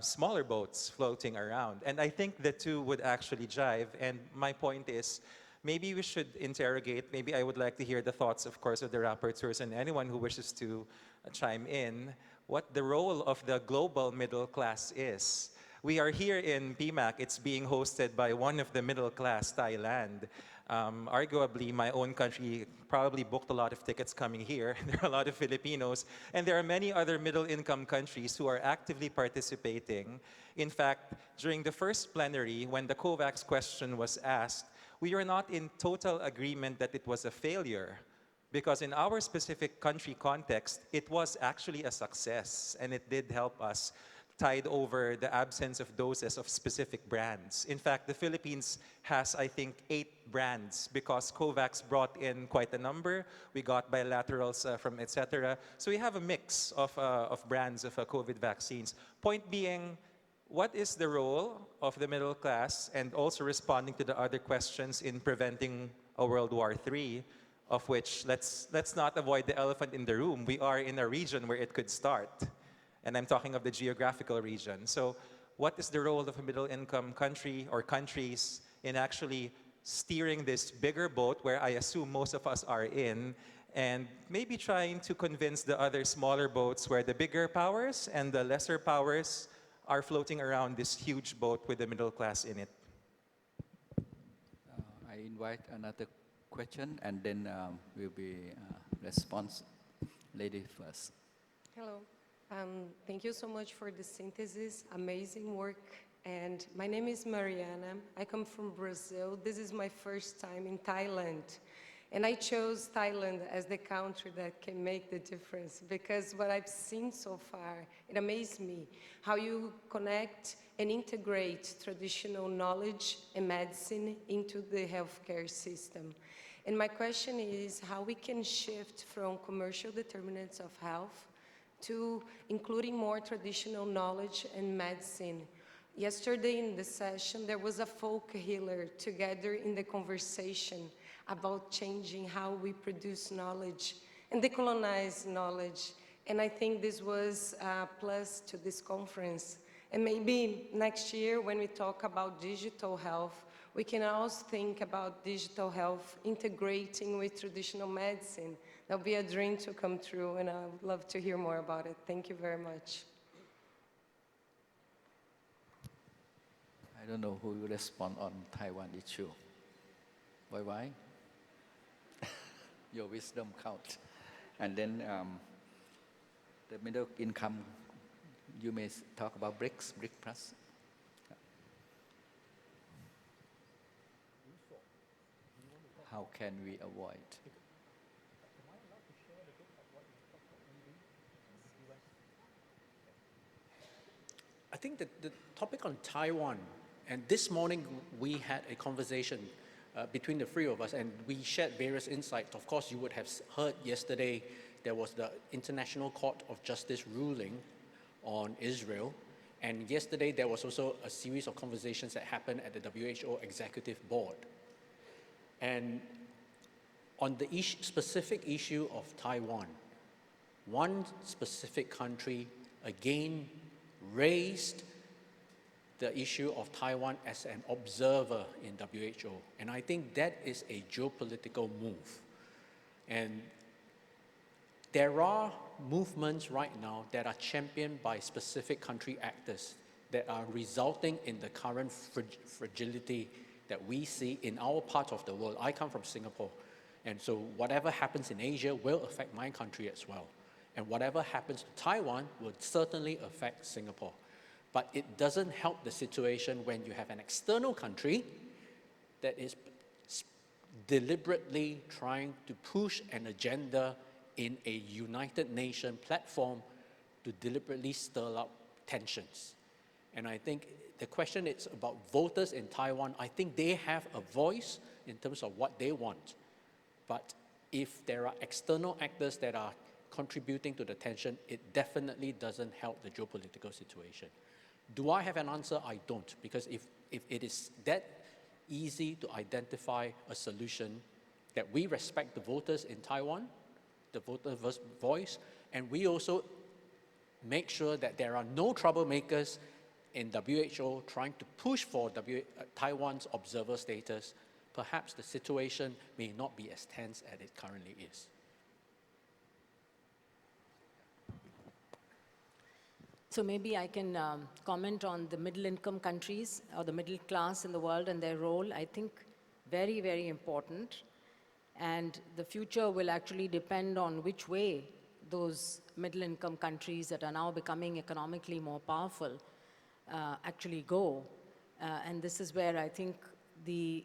smaller boats floating around. And I think the two would actually jive. And my point is, maybe we should interrogate, maybe I would like to hear the thoughts, of course, of the rapporteurs and anyone who wishes to chime in, what the role of the global middle class is. We are here in PMAC. It's being hosted by one of the middle class, Thailand. Arguably, my own country probably booked a lot of tickets coming here. There are a lot of Filipinos. And there are many other middle-income countries who are actively participating. In fact, during the first plenary, when the COVAX question was asked, we were not in total agreement that it was a failure. Because in our specific country context, it was actually a success. And it did help us tide over the absence of doses of specific brands. In fact, the Philippines has, I think, 8 brands because COVAX brought in quite a number. We got bilaterals from etc. So we have a mix of brands of COVID vaccines. Point being, what is the role of the middle class, and also responding to the other questions, in preventing a World War III, of which let's not avoid the elephant in the room. We are in a region where it could start. And I'm talking of the geographical region. So what is the role of a middle-income country or countries in actually steering this bigger boat, where I assume most of us are in, and maybe trying to convince the other smaller boats where the bigger powers and the lesser powers are floating around this huge boat with the middle class in it? I invite another question, and then will be response. Lady first. Hello. Thank you so much for the synthesis. Amazing work. And my name is Mariana. I come from Brazil. This is my first time in Thailand. And I chose Thailand as the country that can make the difference, because what I've seen so far, it amazed me how you connect and integrate traditional knowledge and medicine into the healthcare system. And my question is how we can shift from commercial determinants of health to including more traditional knowledge and medicine. Yesterday in the session, there was a folk healer together in the conversation about changing how we produce knowledge and decolonize knowledge. And I think this was a plus to this conference. And maybe next year when we talk about digital health, we can also think about digital health integrating with traditional medicine. That'll be a dream to come true, and I would love to hear more about it. Thank you very much. I don't know who will respond on Taiwan issue. Why? Your wisdom count. And then the middle income, you may talk about BRICS, BRIC Plus. How can we avoid? I think that the topic on Taiwan, and this morning we had a conversation between the three of us, and we shared various insights. Of course, you would have heard yesterday there was the International Court of Justice ruling on Israel, and yesterday there was also a series of conversations that happened at the WHO Executive Board. And on the specific issue of Taiwan, one specific country again raised the issue of Taiwan as an observer in WHO. And I think that is a geopolitical move. And there are movements right now that are championed by specific country actors that are resulting in the current fragility that we see in our part of the world. I come from Singapore, and so whatever happens in Asia will affect my country as well. And whatever happens to Taiwan will certainly affect Singapore. But it doesn't help the situation when you have an external country that is deliberately trying to push an agenda in a United Nations platform to deliberately stir up tensions. And I think the question is about voters in Taiwan. I think they have a voice in terms of what they want. But if there are external actors that are contributing to the tension, it definitely doesn't help the geopolitical situation. Do I have an answer? I don't, because if it is that easy to identify a solution, that we respect the voters in Taiwan, the voters' voice, and we also make sure that there are no troublemakers in WHO trying to push for Taiwan's observer status, perhaps the situation may not be as tense as it currently is. So maybe I can comment on the middle-income countries or the middle class in the world and their role. I think very, very important. And the future will actually depend on which way those middle-income countries that are now becoming economically more powerful actually go. And this is where I think the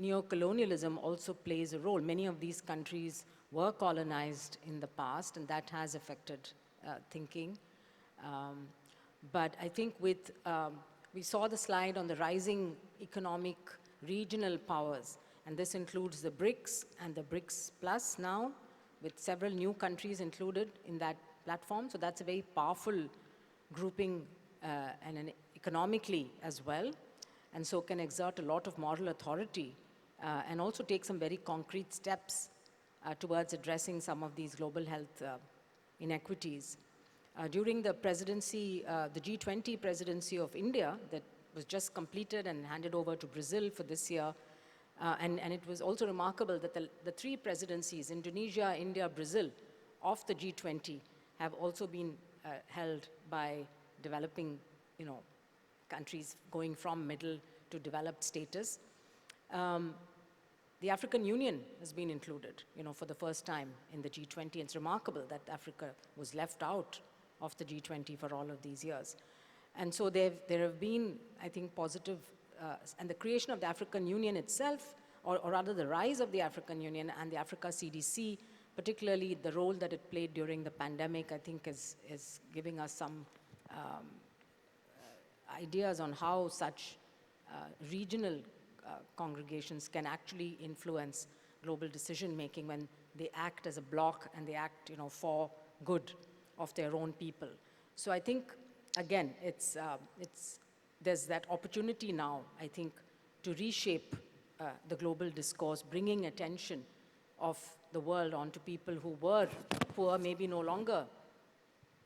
neocolonialism also plays a role. Many of these countries were colonized in the past, and that has affected thinking. But I think with, we saw the slide on the rising economic regional powers, and this includes the BRICS and the BRICS Plus now, with several new countries included in that platform. So that's a very powerful grouping and economically as well, and so can exert a lot of moral authority and also take some very concrete steps towards addressing some of these global health inequities. During the presidency, the G20 presidency of India that was just completed and handed over to Brazil for this year, and it was also remarkable that the three presidencies, Indonesia, India, Brazil, of the G20 have also been held by developing, countries going from middle to developed status. The African Union has been included, for the first time in the G20. It's remarkable that Africa was left out of the G20 for all of these years. And so there have been, I think, positive, and the creation of the African Union itself, or rather the rise of the African Union and the Africa CDC, particularly the role that it played during the pandemic, I think is giving us some ideas on how such regional congregations can actually influence global decision-making when they act as a bloc and they act, for good of their own people. So I think, again, there's that opportunity now, I think, to reshape the global discourse, bringing attention of the world onto people who were poor, maybe no longer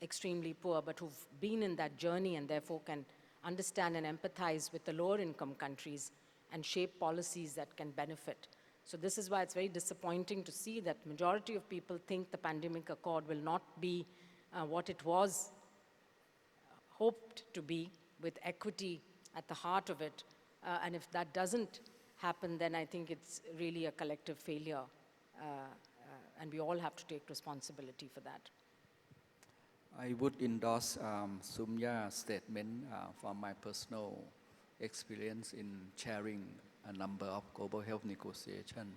extremely poor, but who've been in that journey and therefore can understand and empathize with the lower income countries and shape policies that can benefit. So this is why it's very disappointing to see that majority of people think the pandemic accord will not be what it was hoped to be, with equity at the heart of it. And if that doesn't happen, then I think it's really a collective failure. And we all have to take responsibility for that. I would endorse Sumya's statement from my personal experience in chairing a number of global health negotiations.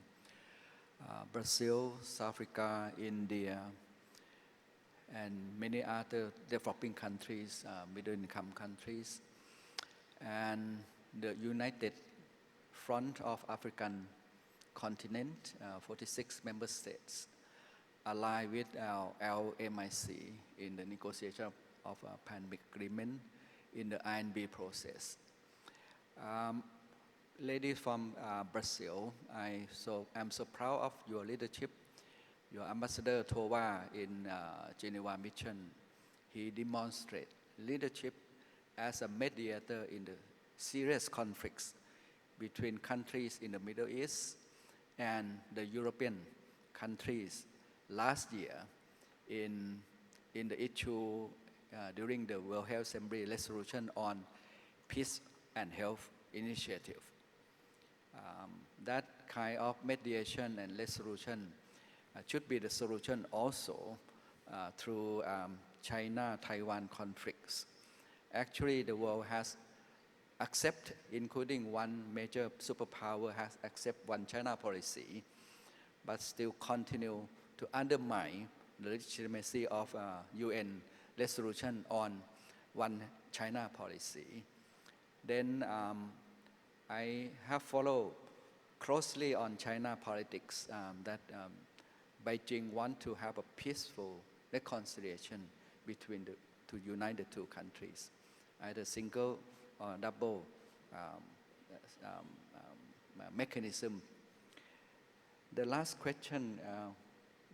Brazil, South Africa, India, and many other developing countries, middle-income countries, and the United Front of African Continent, 46 member states, allied with our LMIC in the negotiation of a pandemic agreement in the INB process. Ladies from Brazil, I'm so proud of your leadership. Your Ambassador Tova in Geneva mission, he demonstrated leadership as a mediator in the serious conflicts between countries in the Middle East and the European countries last year in the issue during the World Health Assembly resolution on peace and health initiative. That kind of mediation and resolution should be the solution also through China-Taiwan conflicts. Actually, the world has accepted, including one major superpower has accepted one China policy, but still continue to undermine the legitimacy of UN resolution on one China policy. Then I have followed closely on China politics that Beijing want to have a peaceful reconciliation between to unite the two countries, either single or double mechanism. The last question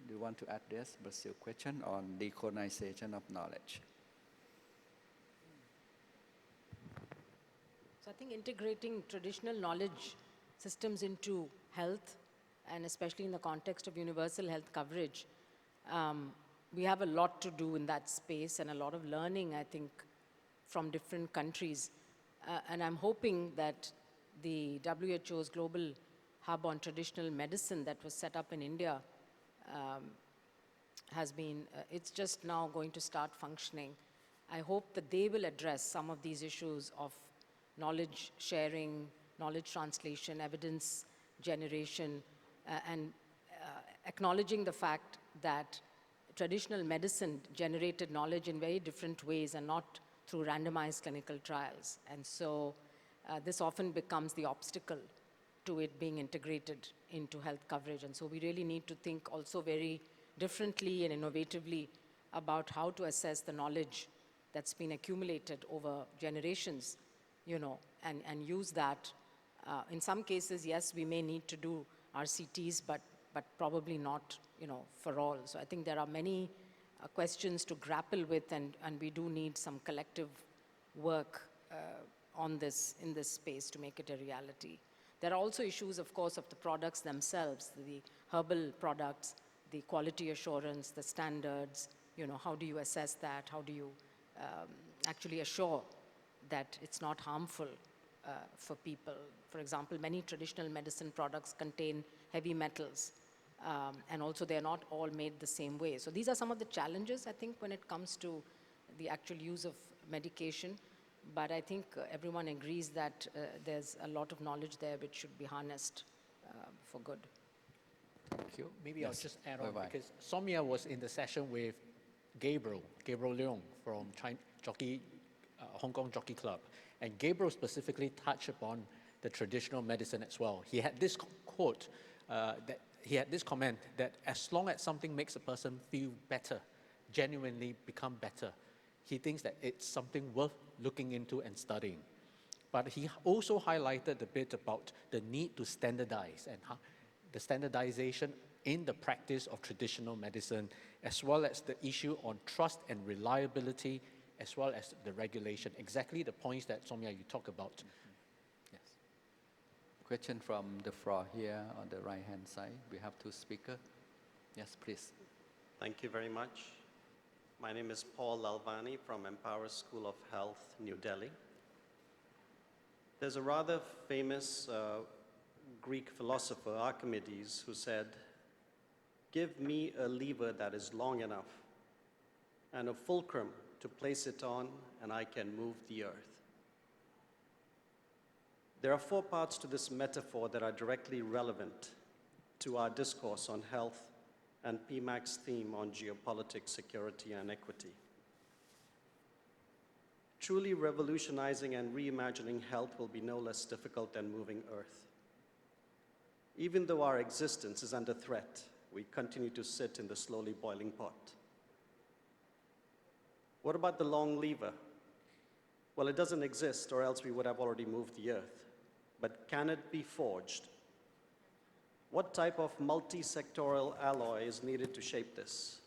do you want to address Brazil question on decolonization of knowledge? So I think integrating traditional knowledge systems into health, and especially in the context of universal health coverage, we have a lot to do in that space and a lot of learning, I think, from different countries. And I'm hoping that the WHO's Global Hub on Traditional Medicine that was set up in India it's just now going to start functioning. I hope that they will address some of these issues of knowledge sharing, knowledge translation, evidence generation, and acknowledging the fact that traditional medicine generated knowledge in very different ways and not through randomized clinical trials. And so this often becomes the obstacle to it being integrated into health coverage. And so we really need to think also very differently and innovatively about how to assess the knowledge that's been accumulated over generations, and use that. In some cases, yes, we may need to do RCTs, but probably not, for all. So I think there are many questions to grapple with, and we do need some collective work on this, in this space, to make it a reality. There are also issues, of course, of the products themselves, the herbal products, the quality assurance, the standards, how do you assess that? How do you actually assure that it's not harmful for people? For example, many traditional medicine products contain heavy metals, and also they're not all made the same way. So these are some of the challenges, I think, when it comes to the actual use of medication. But I think everyone agrees that there's a lot of knowledge there which should be harnessed for good. Thank you. Maybe Yes. I'll just add on, Bye-bye. because Soumya was in the session with Gabriel Leong from Hong Kong Jockey Club. And Gabriel specifically touched upon the traditional medicine as well. He had this quote, he had this comment that as long as something makes a person feel better, genuinely become better, he thinks that it's something worth looking into and studying. But he also highlighted a bit about the need to standardize and how the standardization in the practice of traditional medicine, as well as the issue on trust and reliability, as well as the regulation. Exactly the points that, Soumya, you talk about. Yes. Question from the floor here on the right-hand side. We have two speakers. Yes, please. Thank you very much. My name is Paul Lalvani from Empower School of Health, New Delhi. There's a rather famous Greek philosopher, Archimedes, who said, "Give me a lever that is long enough and a fulcrum to place it on, and I can move the earth." There are 4 parts to this metaphor that are directly relevant to our discourse on health and PMAC's theme on geopolitics, security, and equity. Truly revolutionizing and reimagining health will be no less difficult than moving earth. Even though our existence is under threat, we continue to sit in the slowly boiling pot. What about the long lever? Well, it doesn't exist, or else we would have already moved the earth. But can it be forged? What type of multi-sectoral alloy is needed to shape this?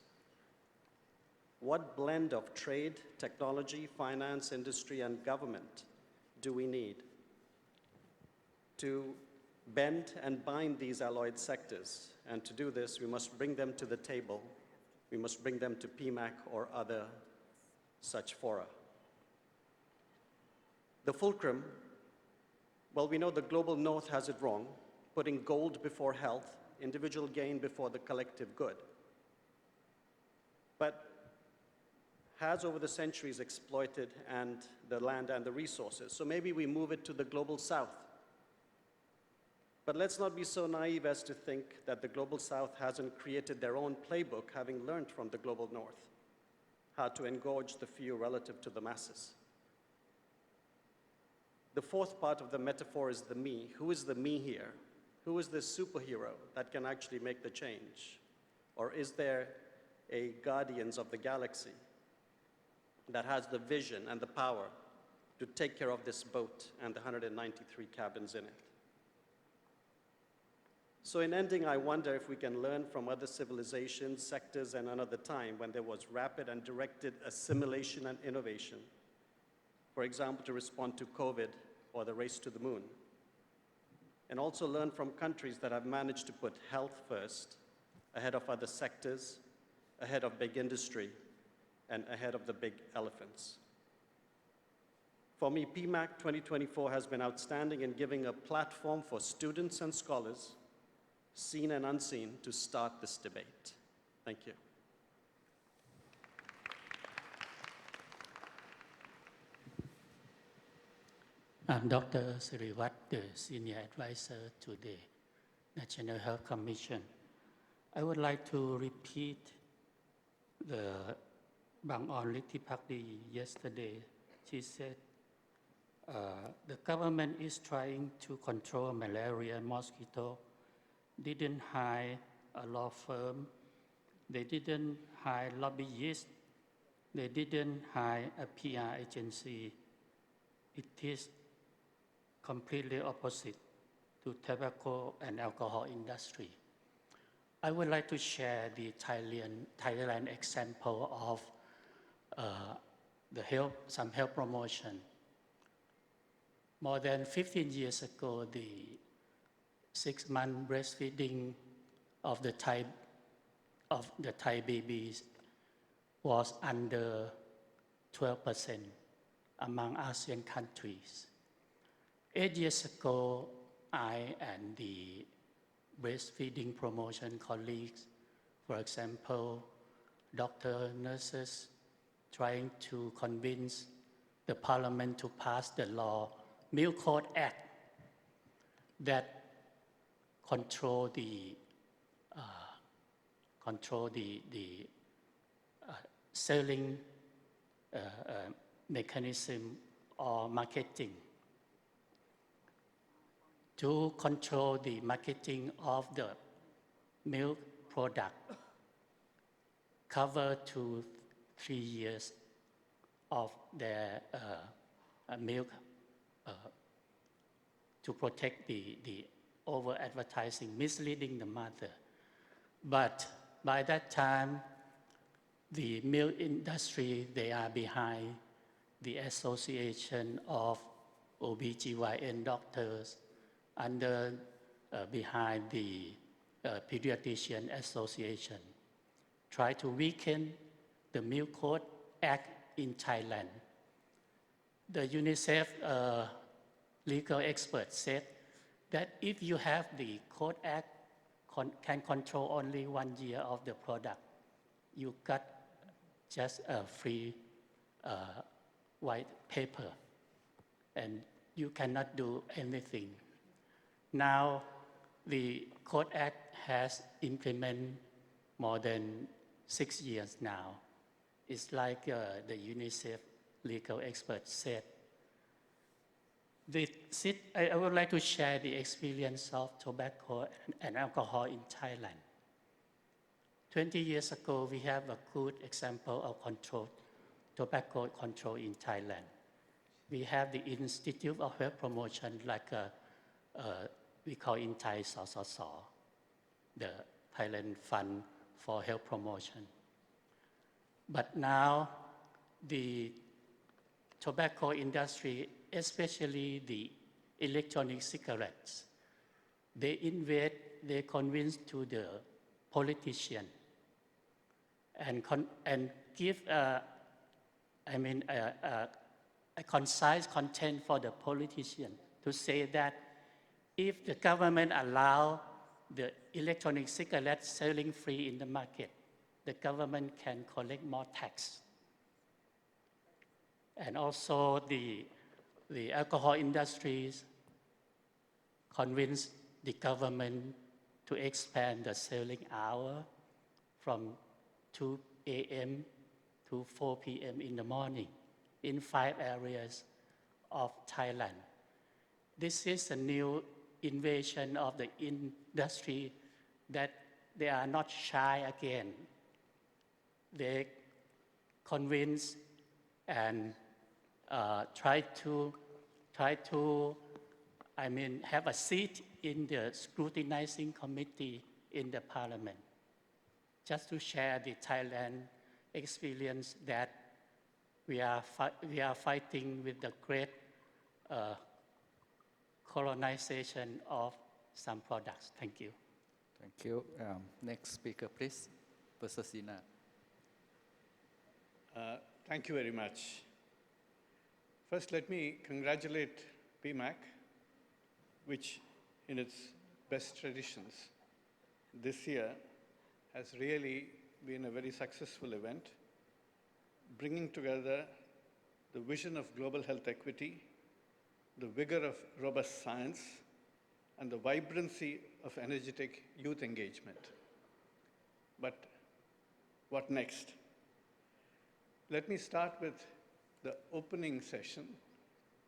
What blend of trade, technology, finance, industry, and government do we need to bend and bind these alloyed sectors? And to do this, we must bring them to the table. We must bring them to PMAC or other such fora. The fulcrum, well, we know the global north has it wrong, putting gold before health, individual gain before the collective good. But has over the centuries exploited the land and the resources. So maybe we move it to the global south. But let's not be so naive as to think that the Global South hasn't created their own playbook, having learned from the Global North how to engorge the few relative to the masses. The fourth part of the metaphor is the me. Who is the me here? Who is this superhero that can actually make the change? Or is there a guardians of the galaxy that has the vision and the power to take care of this boat and the 193 cabins in it? So in ending, I wonder if we can learn from other civilizations, sectors, and another time when there was rapid and directed assimilation and innovation. For example, to respond to COVID or the race to the moon. And also learn from countries that have managed to put health first, ahead of other sectors, ahead of big industry, and ahead of the big elephants. For me, PMAC 2024 has been outstanding in giving a platform for students and scholars, seen and unseen, to start this debate. Thank you. I'm Dr. Siriwat, the Senior Advisor to the National Health Commission. I would like to repeat the Bang-on Littipakdi yesterday. She said, the government is trying to control malaria and mosquito, didn't hire a law firm, they didn't hire lobbyists, they didn't hire a PR agency. It is completely opposite to tobacco and alcohol industry. I would like to share the Thailand example of some health promotion. More than 15 years ago, the 6-month breastfeeding of the Thai babies was under 12% among ASEAN countries. 8 years ago, I and the breastfeeding promotion colleagues, for example, doctor, nurses, trying to convince the parliament to pass the law, Milk Code Act, that control the selling mechanism or marketing, to control the marketing of the milk product, cover 2-3 years of their milk to protect the over-advertising, misleading the mother. But by that time, the milk industry, they are behind the Association of OBGYN doctors, behind the Pediatrician Association, try to weaken the Milk Code Act in Thailand. The UNICEF legal experts said that if you have the Code Act can control only 1 year of the product, you got just a free white paper and you cannot do anything. Now, the Code Act has implemented more than 6 years now. It's like the UNICEF legal experts said. I would like to share the experience of tobacco and alcohol in Thailand. 20 years ago, we have a good example of tobacco control in Thailand. We have the Institute of Health Promotion, like we call in Thai SSS, the Thailand Fund for Health Promotion. But now, the tobacco industry, especially the electronic cigarettes, they convince to the politician and give a concise content for the politician to say that if the government allow the electronic cigarettes selling free in the market, the government can collect more tax. And also the alcohol industries convince the government to expand the sailing hour from 2 a.m. to 4 p.m. in the morning in 5 areas of Thailand. This is a new innovation of the industry that they are not shy again. They convince and try to, have a seat in the scrutinizing committee in the parliament. Just to share the Thailand experience that we are fighting with the great colonization of some products. Thank you. Thank you. Next speaker, please. Persasina. Thank you very much. First, let me congratulate PMAC, which in its best traditions this year has really been a very successful event, bringing together the vision of global health equity, the vigor of robust science, and the vibrancy of energetic youth engagement. But what next? Let me start with the opening session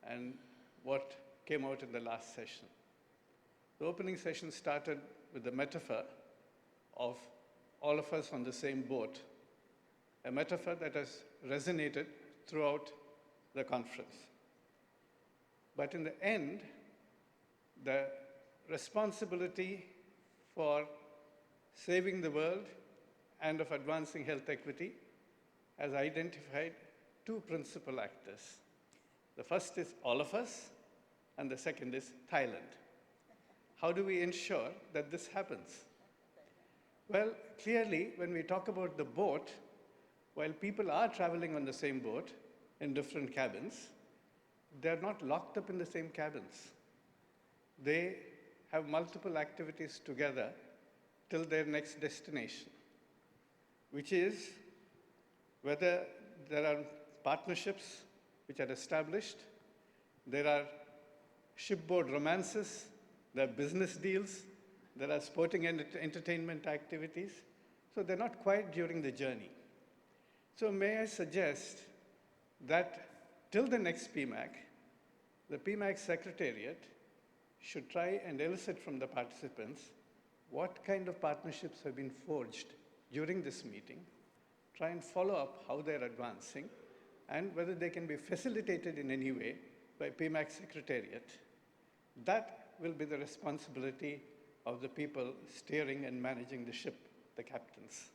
and what came out in the last session. The opening session started with the metaphor of all of us on the same boat, a metaphor that has resonated throughout the conference. But in the end, the responsibility for saving the world and of advancing health equity has identified two principal actors. The first is all of us, and the second is Thailand. How do we ensure that this happens? Well, clearly, when we talk about the boat, while people are traveling on the same boat in different cabins, they're not locked up in the same cabins. They have multiple activities together till their next destination, which is whether there are partnerships which are established, there are shipboard romances, there are business deals, there are sporting and entertainment activities. So they're not quiet during the journey. So may I suggest that till the next PMAC, the PMAC Secretariat should try and elicit from the participants what kind of partnerships have been forged during this meeting, try and follow up how they're advancing, and whether they can be facilitated in any way by PMAC Secretariat. That will be the responsibility of the people steering and managing the ship, the captains.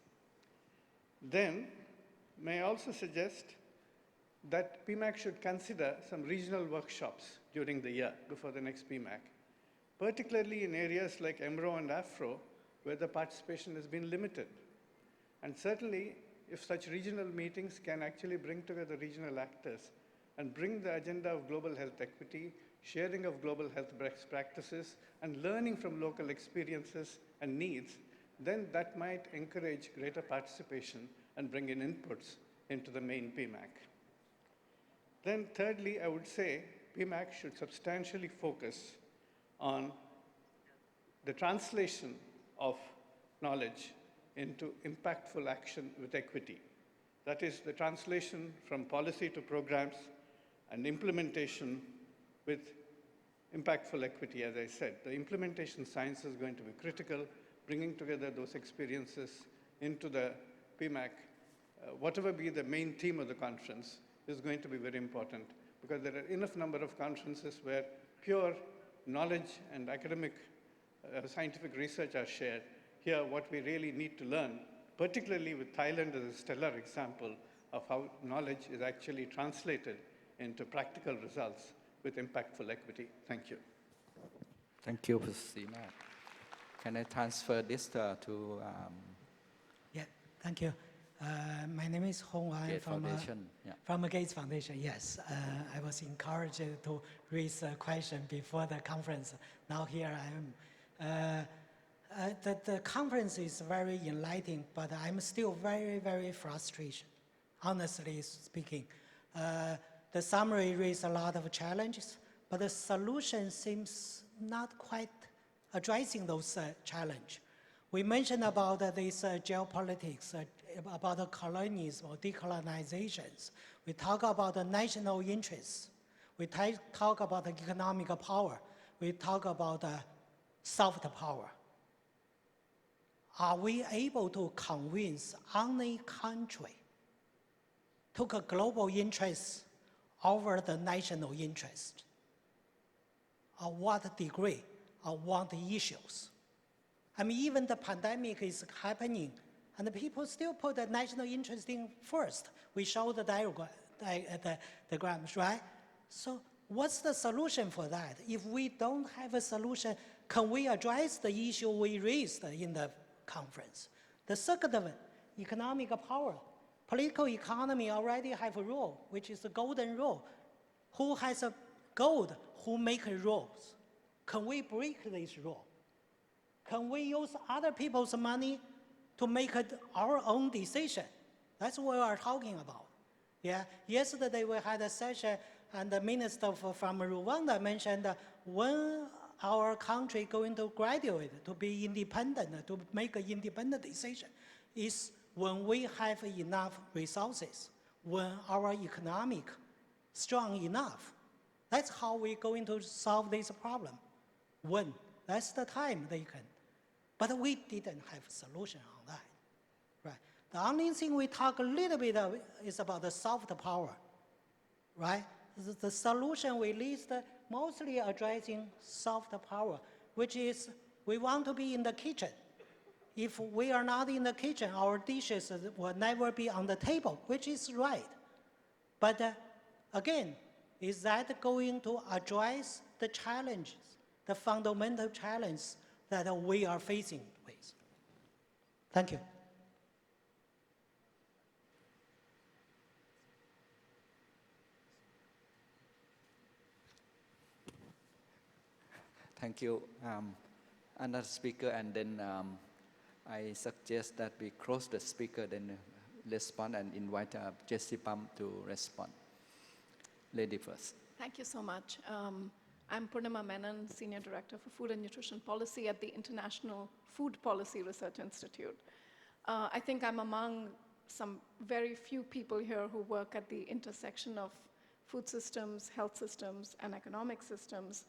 Then, may I also suggest that PMAC should consider some regional workshops during the year before the next PMAC, particularly in areas like EMRO and AFRO, where the participation has been limited. And certainly, if such regional meetings can actually bring together regional actors and bring the agenda of global health equity, sharing of global health best practices, and learning from local experiences and needs, then that might encourage greater participation and bring in inputs into the main PMAC. Then thirdly, I would say PMAC should substantially focus on the translation of knowledge into impactful action with equity. That is the translation from policy to programs and implementation with impactful equity, as I said. The implementation science is going to be critical, bringing together those experiences into the PMAC. Whatever be the main theme of the conference is going to be very important, because there are enough number of conferences where pure knowledge and academic scientific research are shared. Here, what we really need to learn, particularly with Thailand as a stellar example of how knowledge is actually translated into practical results with impactful equity. Thank you. Thank you, Persasina. Can I transfer this to Yeah, thank you. My name is Hong Wan Gates from Foundation? Yeah. from Gates Foundation. Yes, I was encouraged to raise a question before the conference. Now here I am. The conference is very enlightening, but I'm still very, very frustrated, honestly speaking. The summary raised a lot of challenges, but the solution seems not quite addressing those challenges. We mentioned about this geopolitics, about the colonialism or decolonizations. We talk about the national interests. We talk about the economic power. We talk about soft power. Are we able to convince any country to take a global interest over the national interest? At what degree? At what issues? I mean, even the pandemic is happening, and the people still put the national interest in first. We show the diagrams, right? So what's the solution for that? If we don't have a solution, can we address the issue we raised in the conference? The second one, economic power. Political economy already have a rule, which is the golden rule. Who has a gold? Who make rules? Can we break this rule? Can we use other people's money to make our own decision? That's what we are talking about. Yeah. Yesterday we had a session, and the minister from Rwanda mentioned when our country going to graduate to be independent, to make an independent decision, is when we have enough resources, when our economic strong enough. That's how we're going to solve this problem. When? That's the time they can. But we didn't have a solution on that. Right? The only thing we talk a little bit of is about the soft power. Right? The solution we list mostly addressing soft power, which is we want to be in the kitchen. If we are not in the kitchen, our dishes will never be on the table, which is right. But again, is that going to address the challenges, the fundamental challenges that we are facing with? Thank you. Thank you. Another speaker, and then I suggest that we close the speaker, then respond and invite Jessie Pam to respond. Lady first. Thank you so much. I'm Purnima Menon, Senior Director for Food and Nutrition Policy at the International Food Policy Research Institute. I think I'm among some very few people here who work at the intersection of food systems, health systems, and economic systems.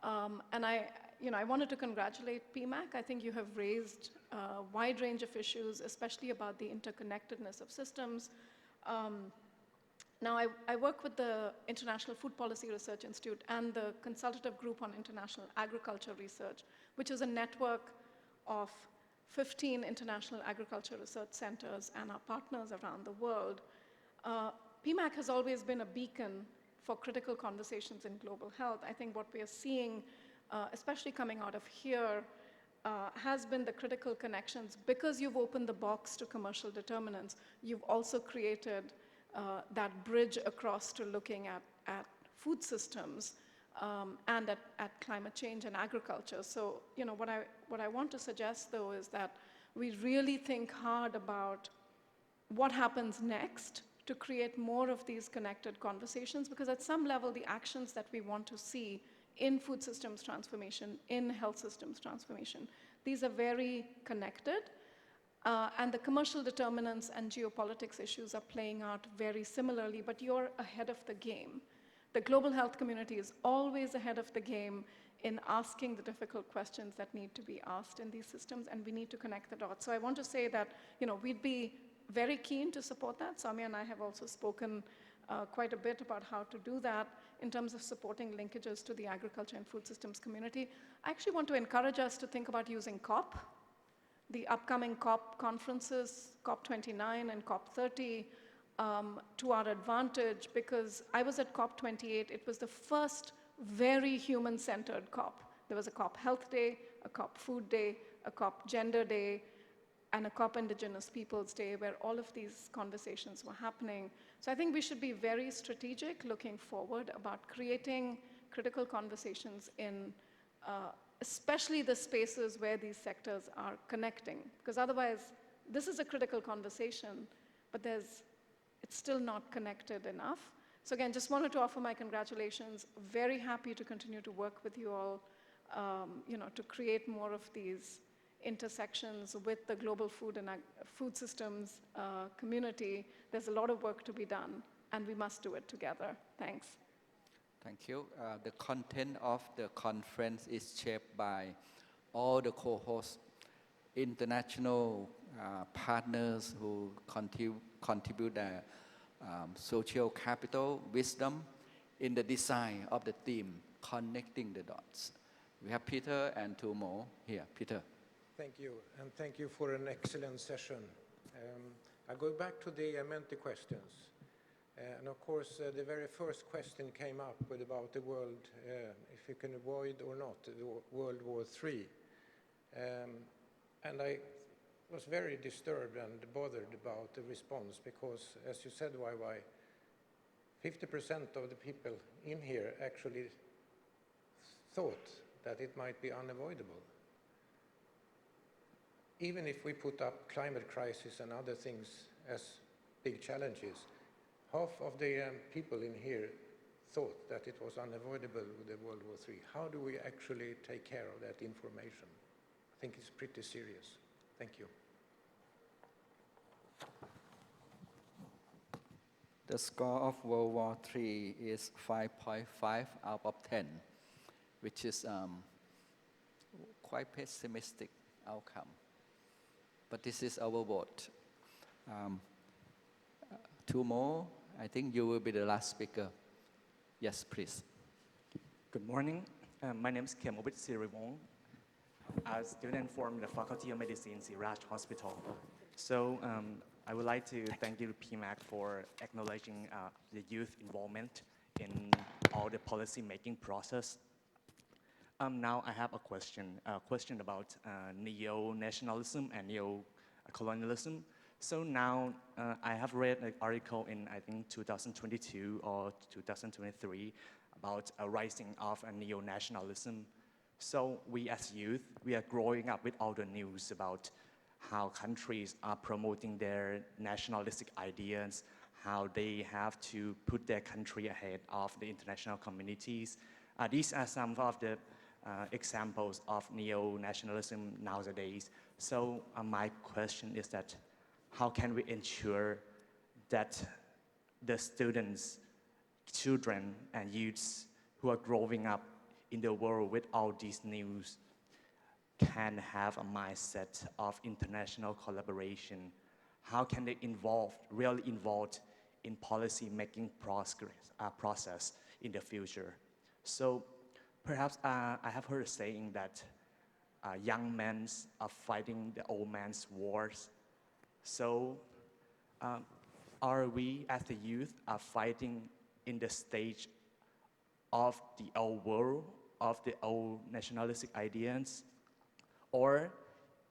And I wanted to congratulate PMAC. I think you have raised a wide range of issues, especially about the interconnectedness of systems. Now, I work with the International Food Policy Research Institute and the Consultative Group on International Agriculture Research, which is a network of 15 international agriculture research centers and our partners around the world. PMAC has always been a beacon for critical conversations in global health. I think what we are seeing, especially coming out of here, has been the critical connections. Because you've opened the box to commercial determinants, you've also created that bridge across to looking at food systems and at climate change and agriculture. So, what I want to suggest, though, is that we really think hard about what happens next to create more of these connected conversations, because at some level, the actions that we want to see in food systems transformation, in health systems transformation, these are very connected. And the commercial determinants and geopolitics issues are playing out very similarly, but you're ahead of the game. The global health community is always ahead of the game in asking the difficult questions that need to be asked in these systems, and we need to connect the dots. So I want to say that, we'd be very keen to support that. Samia and I have also spoken quite a bit about how to do that in terms of supporting linkages to the agriculture and food systems community. I actually want to encourage us to think about using COP. The upcoming COP conferences, COP29 and COP30, to our advantage, because I was at COP28. It was the first very human-centered COP. There was a COP Health Day, a COP Food Day, a COP Gender Day, and a COP Indigenous Peoples Day, where all of these conversations were happening. So I think we should be very strategic looking forward about creating critical conversations in especially the spaces where these sectors are connecting. Because otherwise, this is a critical conversation, but it's still not connected enough. So again, just wanted to offer my congratulations. Very happy to continue to work with you all to create more of these intersections with the global food and food systems community. There's a lot of work to be done, and we must do it together. Thanks. Thank you. The content of the conference is shaped by all the co-hosts, international partners who contribute their social capital, wisdom in the design of the theme, connecting the dots. We have Peter and two more here. Peter. Thank you, and thank you for an excellent session. I go back to the Amenti questions. And of course, the very first question came up with about the world, if you can avoid or not, World War III. And I was very disturbed and bothered about the response because, as you said, YY, 50% of the people in here actually thought that it might be unavoidable. Even if we put up climate crisis and other things as big challenges, half of the people in here thought that it was unavoidable with the World War III. How do we actually take care of that information? I think it's pretty serious. Thank you. The score of World War III is 5.5 out of 10, which is quite pessimistic outcome. But this is our vote. Two more. I think you will be the last speaker. Yes, please. Good morning. My name is Kemobit Siriwong. I'm a student from the Faculty of Medicine, Siraj Hospital. So I would like to thank you, PMAC, for acknowledging the youth involvement in all the policy-making process. Now I have a question about neo-nationalism and neo-colonialism. So now I have read an article in, I think, 2022 or 2023 about a rising of a neo-nationalism. So we as youth, we are growing up with all the news about how countries are promoting their nationalistic ideas, how they have to put their country ahead of the international communities. These are some of the examples of neo-nationalism nowadays. So my question is that how can we ensure that the students, children and youths who are growing up in the world with all these news can have a mindset of international collaboration? How can they really involved in policy-making process in the future? So perhaps I have heard a saying that young men are fighting the old man's wars. So are we as the youth are fighting in the stage of the old world, of the old nationalistic ideas? Or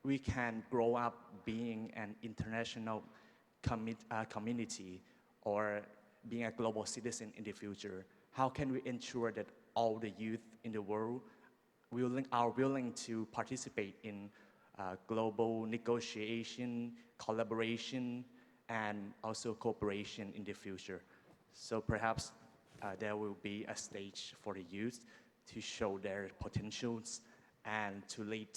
we can grow up being an international community or being a global citizen in the future? How can we ensure that all the youth in the world are willing to participate in global negotiation, collaboration, and also cooperation in the future? So perhaps there will be a stage for the youth to show their potentials and to lead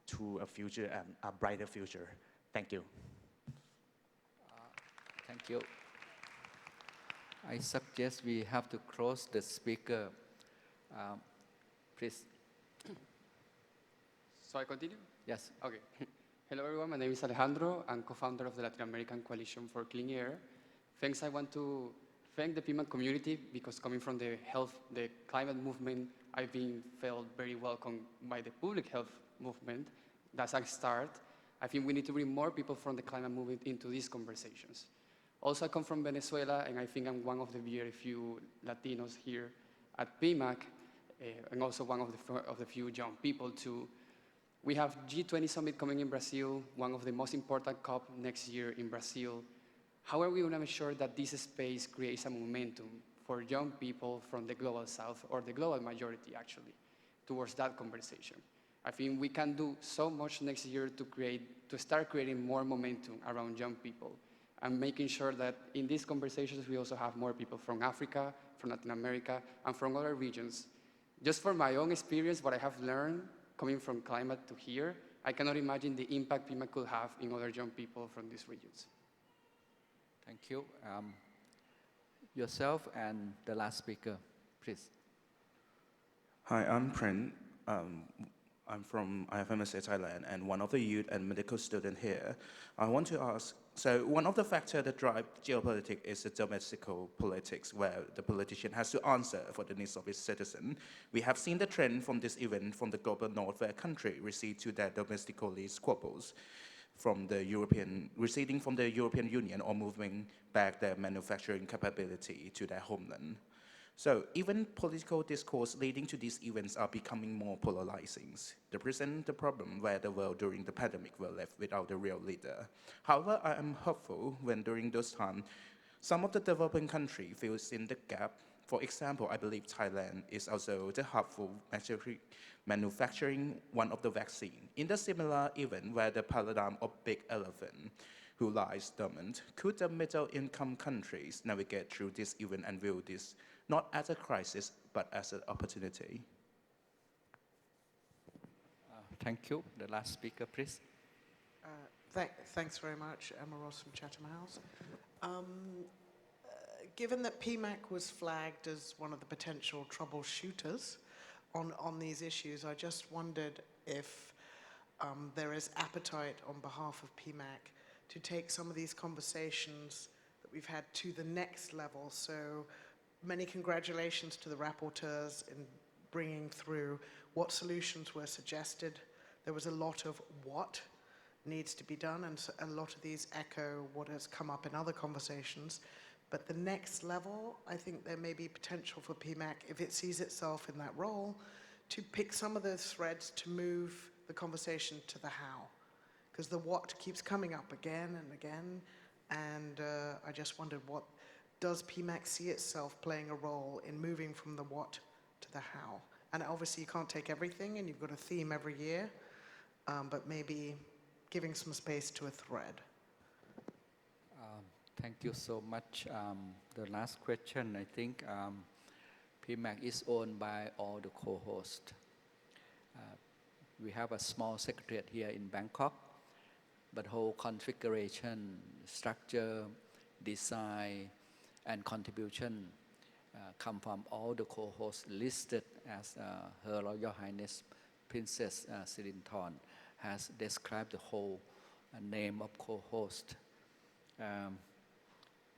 to a future, a brighter future. Thank you. Thank you. I suggest we have to close the speaker. Please. So I continue? Yes. Okay. Hello everyone, my name is Alejandro. I'm co-founder of the Latin American Coalition for Clean Air. Thanks, I want to thank the PMAC community because coming from the climate movement, I've been felt very welcome by the public health movement. That's a start. I think we need to bring more people from the climate movement into these conversations. Also, I come from Venezuela, and I think I'm one of the very few Latinos here at PMAC, and also one of the few young people too. We have G20 summit coming in Brazil, one of the most important COP next year in Brazil. How are we going to make sure that this space creates a momentum for young people from the global south, or the global majority actually, towards that conversation? I think we can do so much next year to start creating more momentum around young people and making sure that in these conversations we also have more people from Africa, from Latin America, and from other regions Just for my own experience, what I have learned coming from climate to here, I cannot imagine the impact PMAC could have in other young people from these regions. Thank you. Yourself and the last speaker, please. Hi, I'm Prin. I'm from IFMSA Thailand and one of the youth and medical students here. I want to ask, so one of the factors that drive geopolitics is the domestic politics, where the politician has to answer for the needs of its citizen. We have seen the trend from this event from the global north, where countries recede to their domestically squabbles from the receding from the European Union or moving back their manufacturing capability to their homeland. So even political discourse leading to these events are becoming more polarizing. They present the problem where the world during the pandemic were left without a real leader. However, I am hopeful when during those times, some of the developing countries fills in the gap. For example, I believe Thailand is also the hub for manufacturing one of the vaccine. In the similar event where the paradigm of big elephant who lies dormant, could the middle income countries navigate through this event and view this not as a crisis, but as an opportunity? Thank you. The last speaker, please. Thanks very much. Emma Ross from Chatham House. Given that PMAC was flagged as one of the potential troubleshooters on these issues, I just wondered if there is appetite on behalf of PMAC to take some of these conversations that we've had to the next level. So many congratulations to the rapporteurs in bringing through what solutions were suggested. There was a lot of what needs to be done, and a lot of these echo what has come up in other conversations. But the next level, I think there may be potential for PMAC, if it sees itself in that role, to pick some of those threads to move the conversation to the how. Because the what keeps coming up again and again, and I just wondered, what does PMAC see itself playing a role in moving from the what to the how? And obviously you can't take everything, and you've got a theme every year, but maybe giving some space to a thread. Thank you so much. The last question, I think PMAC is owned by all the co-hosts. We have a small secretariat here in Bangkok, but whole configuration, structure, design, and contribution come from all the co-hosts listed as Her Royal Highness Princess Sirinthorn has described the whole name of co-host.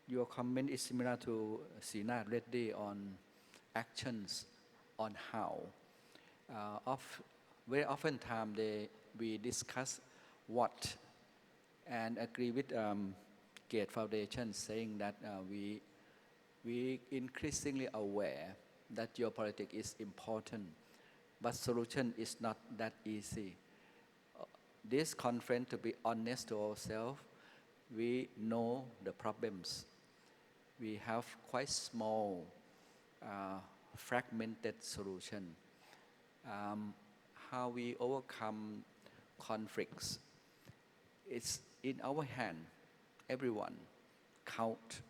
Your comment is similar to Srinath Reddy on actions on how. Very often time we discuss what and agree with Gate Foundation saying that we increasingly aware that geopolitics is important, but solution is not that easy. This conference, to be honest to ourselves, we know the problems. We have quite small, fragmented solution. How we overcome conflicts, it's in our hand. Everyone count,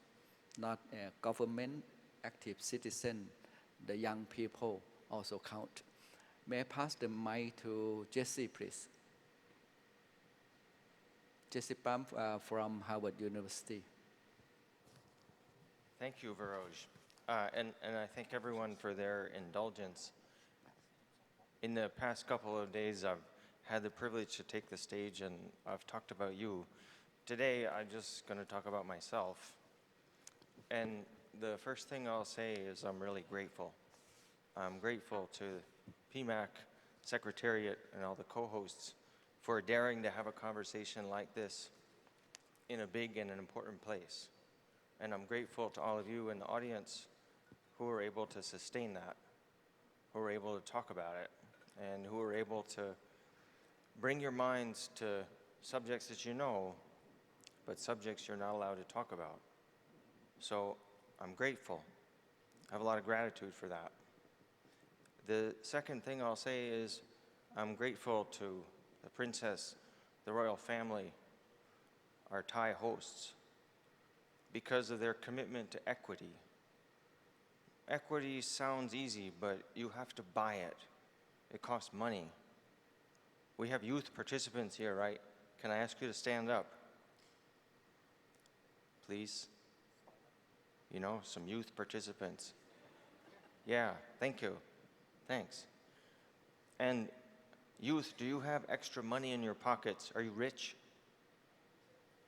not government, active citizen, the young people also count. May I pass the mic to Jesse, please? Jesse Pam from Harvard University. Thank you, Viroj. And I thank everyone for their indulgence. In the past couple of days, I've had the privilege to take the stage and I've talked about you. Today, I'm just going to talk about myself. And the first thing I'll say is I'm really grateful. I'm grateful to PMAC, Secretariat, and all the co-hosts for daring to have a conversation like this in a big and an important place. And I'm grateful to all of you in the audience who were able to sustain that, who were able to talk about it, and who were able to bring your minds to subjects that you know, but subjects you're not allowed to talk about. So I'm grateful. I have a lot of gratitude for that. The second thing I'll say is I'm grateful to the princess, the royal family, our Thai hosts, because of their commitment to equity Equity sounds easy, but you have to buy it. It costs money. We have youth participants here, right? Can I ask you to stand up? Please. You know, some youth participants. Yeah, thank you. Thanks. And youth, do you have extra money in your pockets? Are you rich?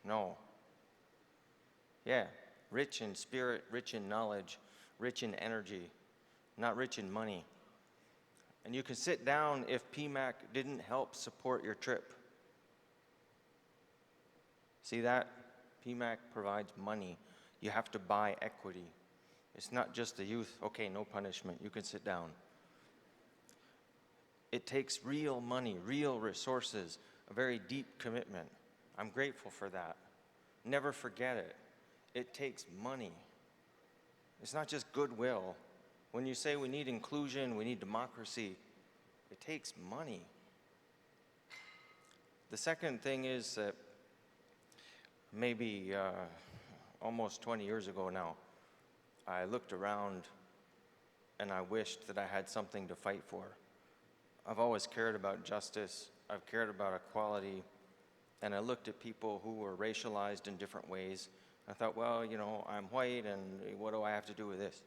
No. Yeah, rich in spirit, rich in knowledge, rich in energy, not rich in money. And you can sit down if PMAC didn't help support your trip. See that? PMAC provides money. You have to buy equity. It's not just the youth, okay, no punishment, you can sit down. It takes real money, real resources, a very deep commitment. I'm grateful for that. Never forget it. It takes money. It's not just goodwill. When you say we need inclusion, we need democracy, it takes money. The second thing is that maybe almost 20 years ago now, I looked around and I wished that I had something to fight for. I've always cared about justice, I've cared about equality, and I looked at people who were racialized in different ways. I thought, well, you know, I'm white and what do I have to do with this?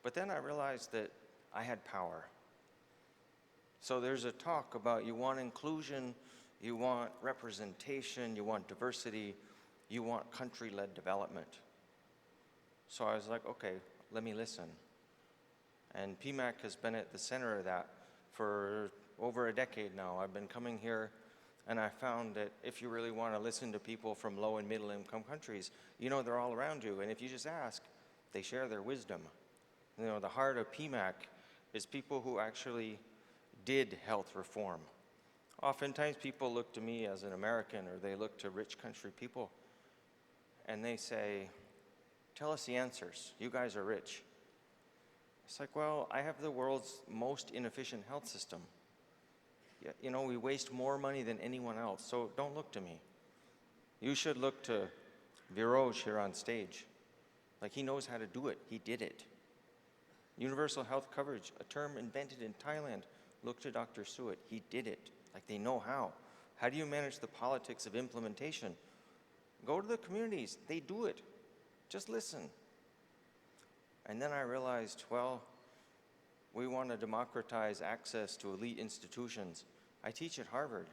But then I realized that I had power. So there's a talk about you want inclusion, you want representation, you want diversity, you want country-led development. So I was like, okay, let me listen. And PMAC has been at the center of that for over a decade now. I've been coming here and I found that if you really want to listen to people from low and middle income countries, you know they're all around you. And if you just ask, they share their wisdom. You know, the heart of PMAC is people who actually did health reform. Oftentimes people look to me as an American or they look to rich country people and they say, tell us the answers. You guys are rich. It's like, well, I have the world's most inefficient health system. You know, we waste more money than anyone else, so don't look to me. You should look to Viroj here on stage. Like, he knows how to do it. He did it. Universal health coverage, a term invented in Thailand. Look to Dr. Suet. He did it. Like, they know how. How do you manage the politics of implementation? Go to the communities. They do it. Just listen. And then I realized, well, we want to democratize access to elite institutions. I teach at Harvard.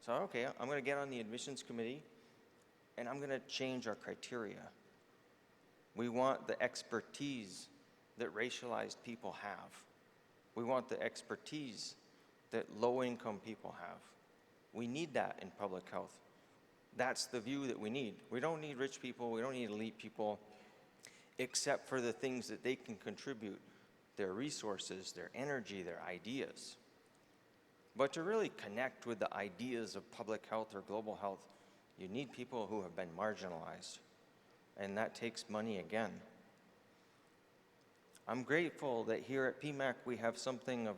So, okay, I'm going to get on the admissions committee and I'm going to change our criteria. We want the expertise that racialized people have. We want the expertise that low-income people have. We need that in public health. That's the view that we need. We don't need rich people, we don't need elite people, except for the things that they can contribute, their resources, their energy, their ideas. But to really connect with the ideas of public health or global health, you need people who have been marginalized. And that takes money again. I'm grateful that here at PMAC we have something of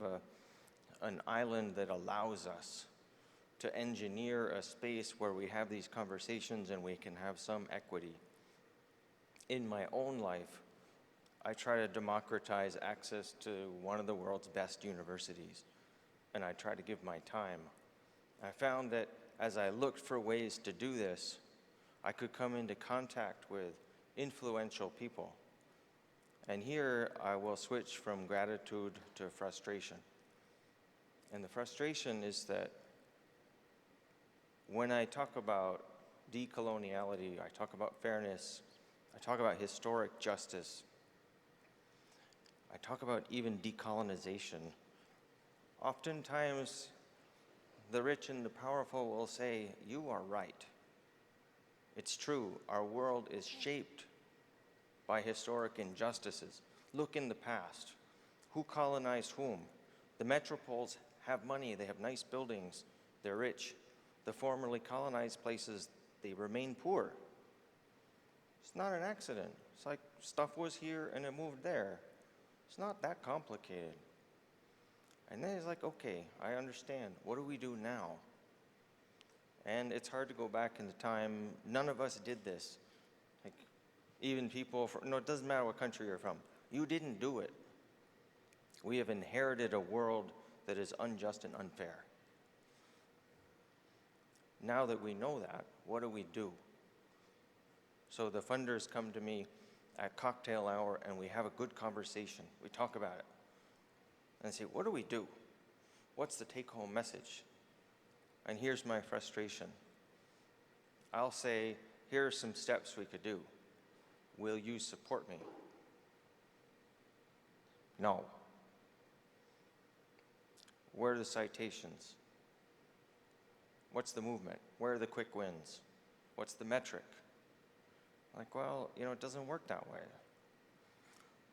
an island that allows us to engineer a space where we have these conversations and we can have some equity. In my own life, I try to democratize access to one of the world's best universities, and I try to give my time. I found that as I looked for ways to do this, I could come into contact with influential people. And here I will switch from gratitude to frustration. And the frustration is that when I talk about decoloniality, I talk about fairness, I talk about historic justice, I talk about even decolonization, oftentimes the rich and the powerful will say, you are right. It's true, our world is shaped by historic injustices. Look in the past. Who colonized whom? The metropoles have money, they have nice buildings, they're rich. The formerly colonized places, they remain poor. It's not an accident. It's like stuff was here and it moved there. It's not that complicated. And then it's like, okay, I understand. What do we do now? And it's hard to go back in the time. None of us did this. Like, even people, no, it doesn't matter what country you're from. You didn't do it. We have inherited a world that is unjust and unfair. Now that we know that, what do? So the funders come to me at cocktail hour and we have a good conversation. We talk about it. And I say, what do we do? What's the take-home message? And here's my frustration. I'll say, here are some steps we could do. Will you support me? No. Where are the citations? What's the movement? Where are the quick wins? What's the metric? Like, well, you know, it doesn't work that way.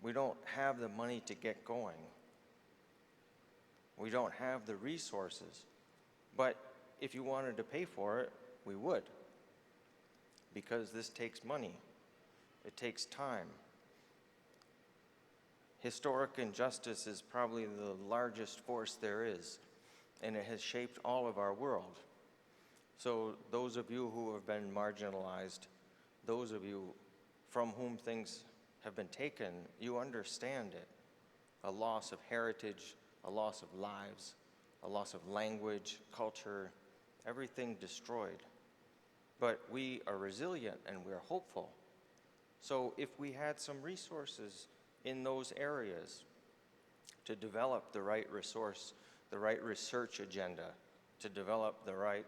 We don't have the money to get going. We don't have the resources. But if you wanted to pay for it, we would. Because this takes money. It takes time. Historic injustice is probably the largest force there is, and it has shaped all of our world. So those of you who have been marginalized, those of you from whom things have been taken, you understand it. A loss of heritage, a loss of lives, a loss of language, culture, everything destroyed. But we are resilient and we're hopeful. So if we had some resources in those areas to develop the right resource, the right research agenda, to develop the right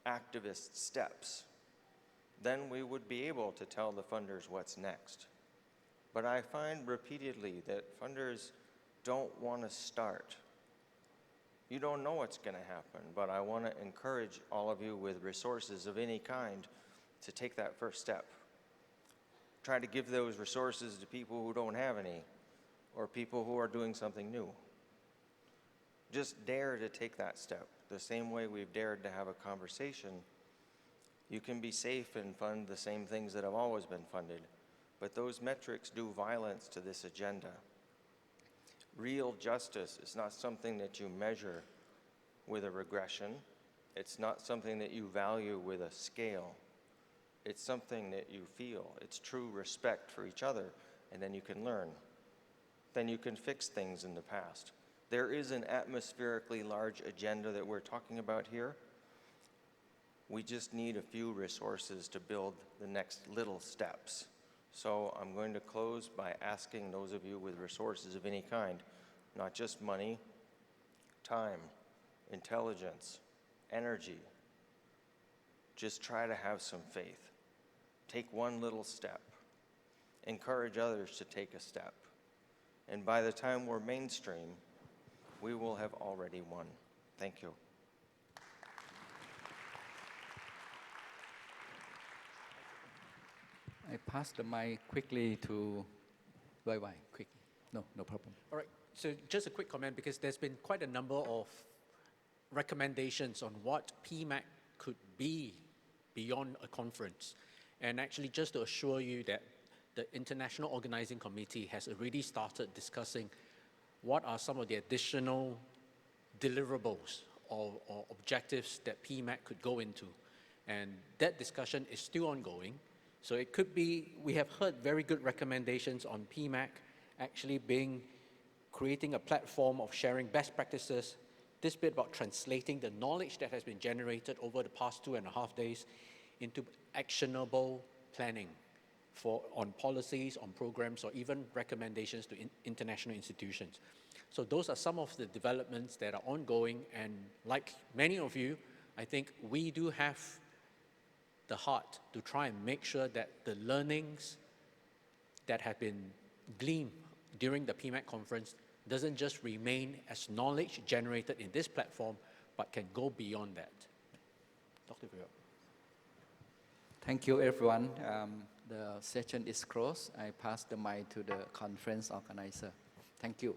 activist steps, then we would be able to tell the funders what's next. But I find repeatedly that funders don't want to start. You don't know what's going to happen, but I want to encourage all of you with resources of any kind to take that first step. Try to give those resources to people who don't have any, or people who are doing something new. Just dare to take that step. The same way we've dared to have a conversation, you can be safe and fund the same things that have always been funded, but those metrics do violence to this agenda. Real justice is not something that you measure with a regression. It's not something that you value with a scale. It's something that you feel. It's true respect for each other, and then you can learn. Then you can fix things in the past. There is an atmospherically large agenda that we're talking about here. We just need a few resources to build the next little steps. So I'm going to close by asking those of you with resources of any kind, not just money, time, intelligence, energy, just try to have some faith. Take one little step. Encourage others to take a step. And by the time we're mainstream, we will have already won. Thank you. I pass the mic quickly to Wai, quick. No problem. All right, so just a quick comment, because there's been quite a number of recommendations on what PMAC could be beyond a conference. And actually, just to assure you that the International Organizing Committee has already started discussing what are some of the additional deliverables or objectives that PMAC could go into. And that discussion is still ongoing. So it could be, we have heard very good recommendations on PMAC actually creating a platform of sharing best practices. This bit about translating the knowledge that has been generated over the past 2.5 days into actionable planning on policies, on programs, or even recommendations to international institutions. So those are some of the developments that are ongoing, and like many of you, I think we do have the heart to try and make sure that the learnings that have been gleaned during the PMAC conference doesn't just remain as knowledge generated in this platform, but can go beyond that. Dr. Viro. Thank you, everyone. The session is closed. I pass the mic to the conference organizer. Thank you.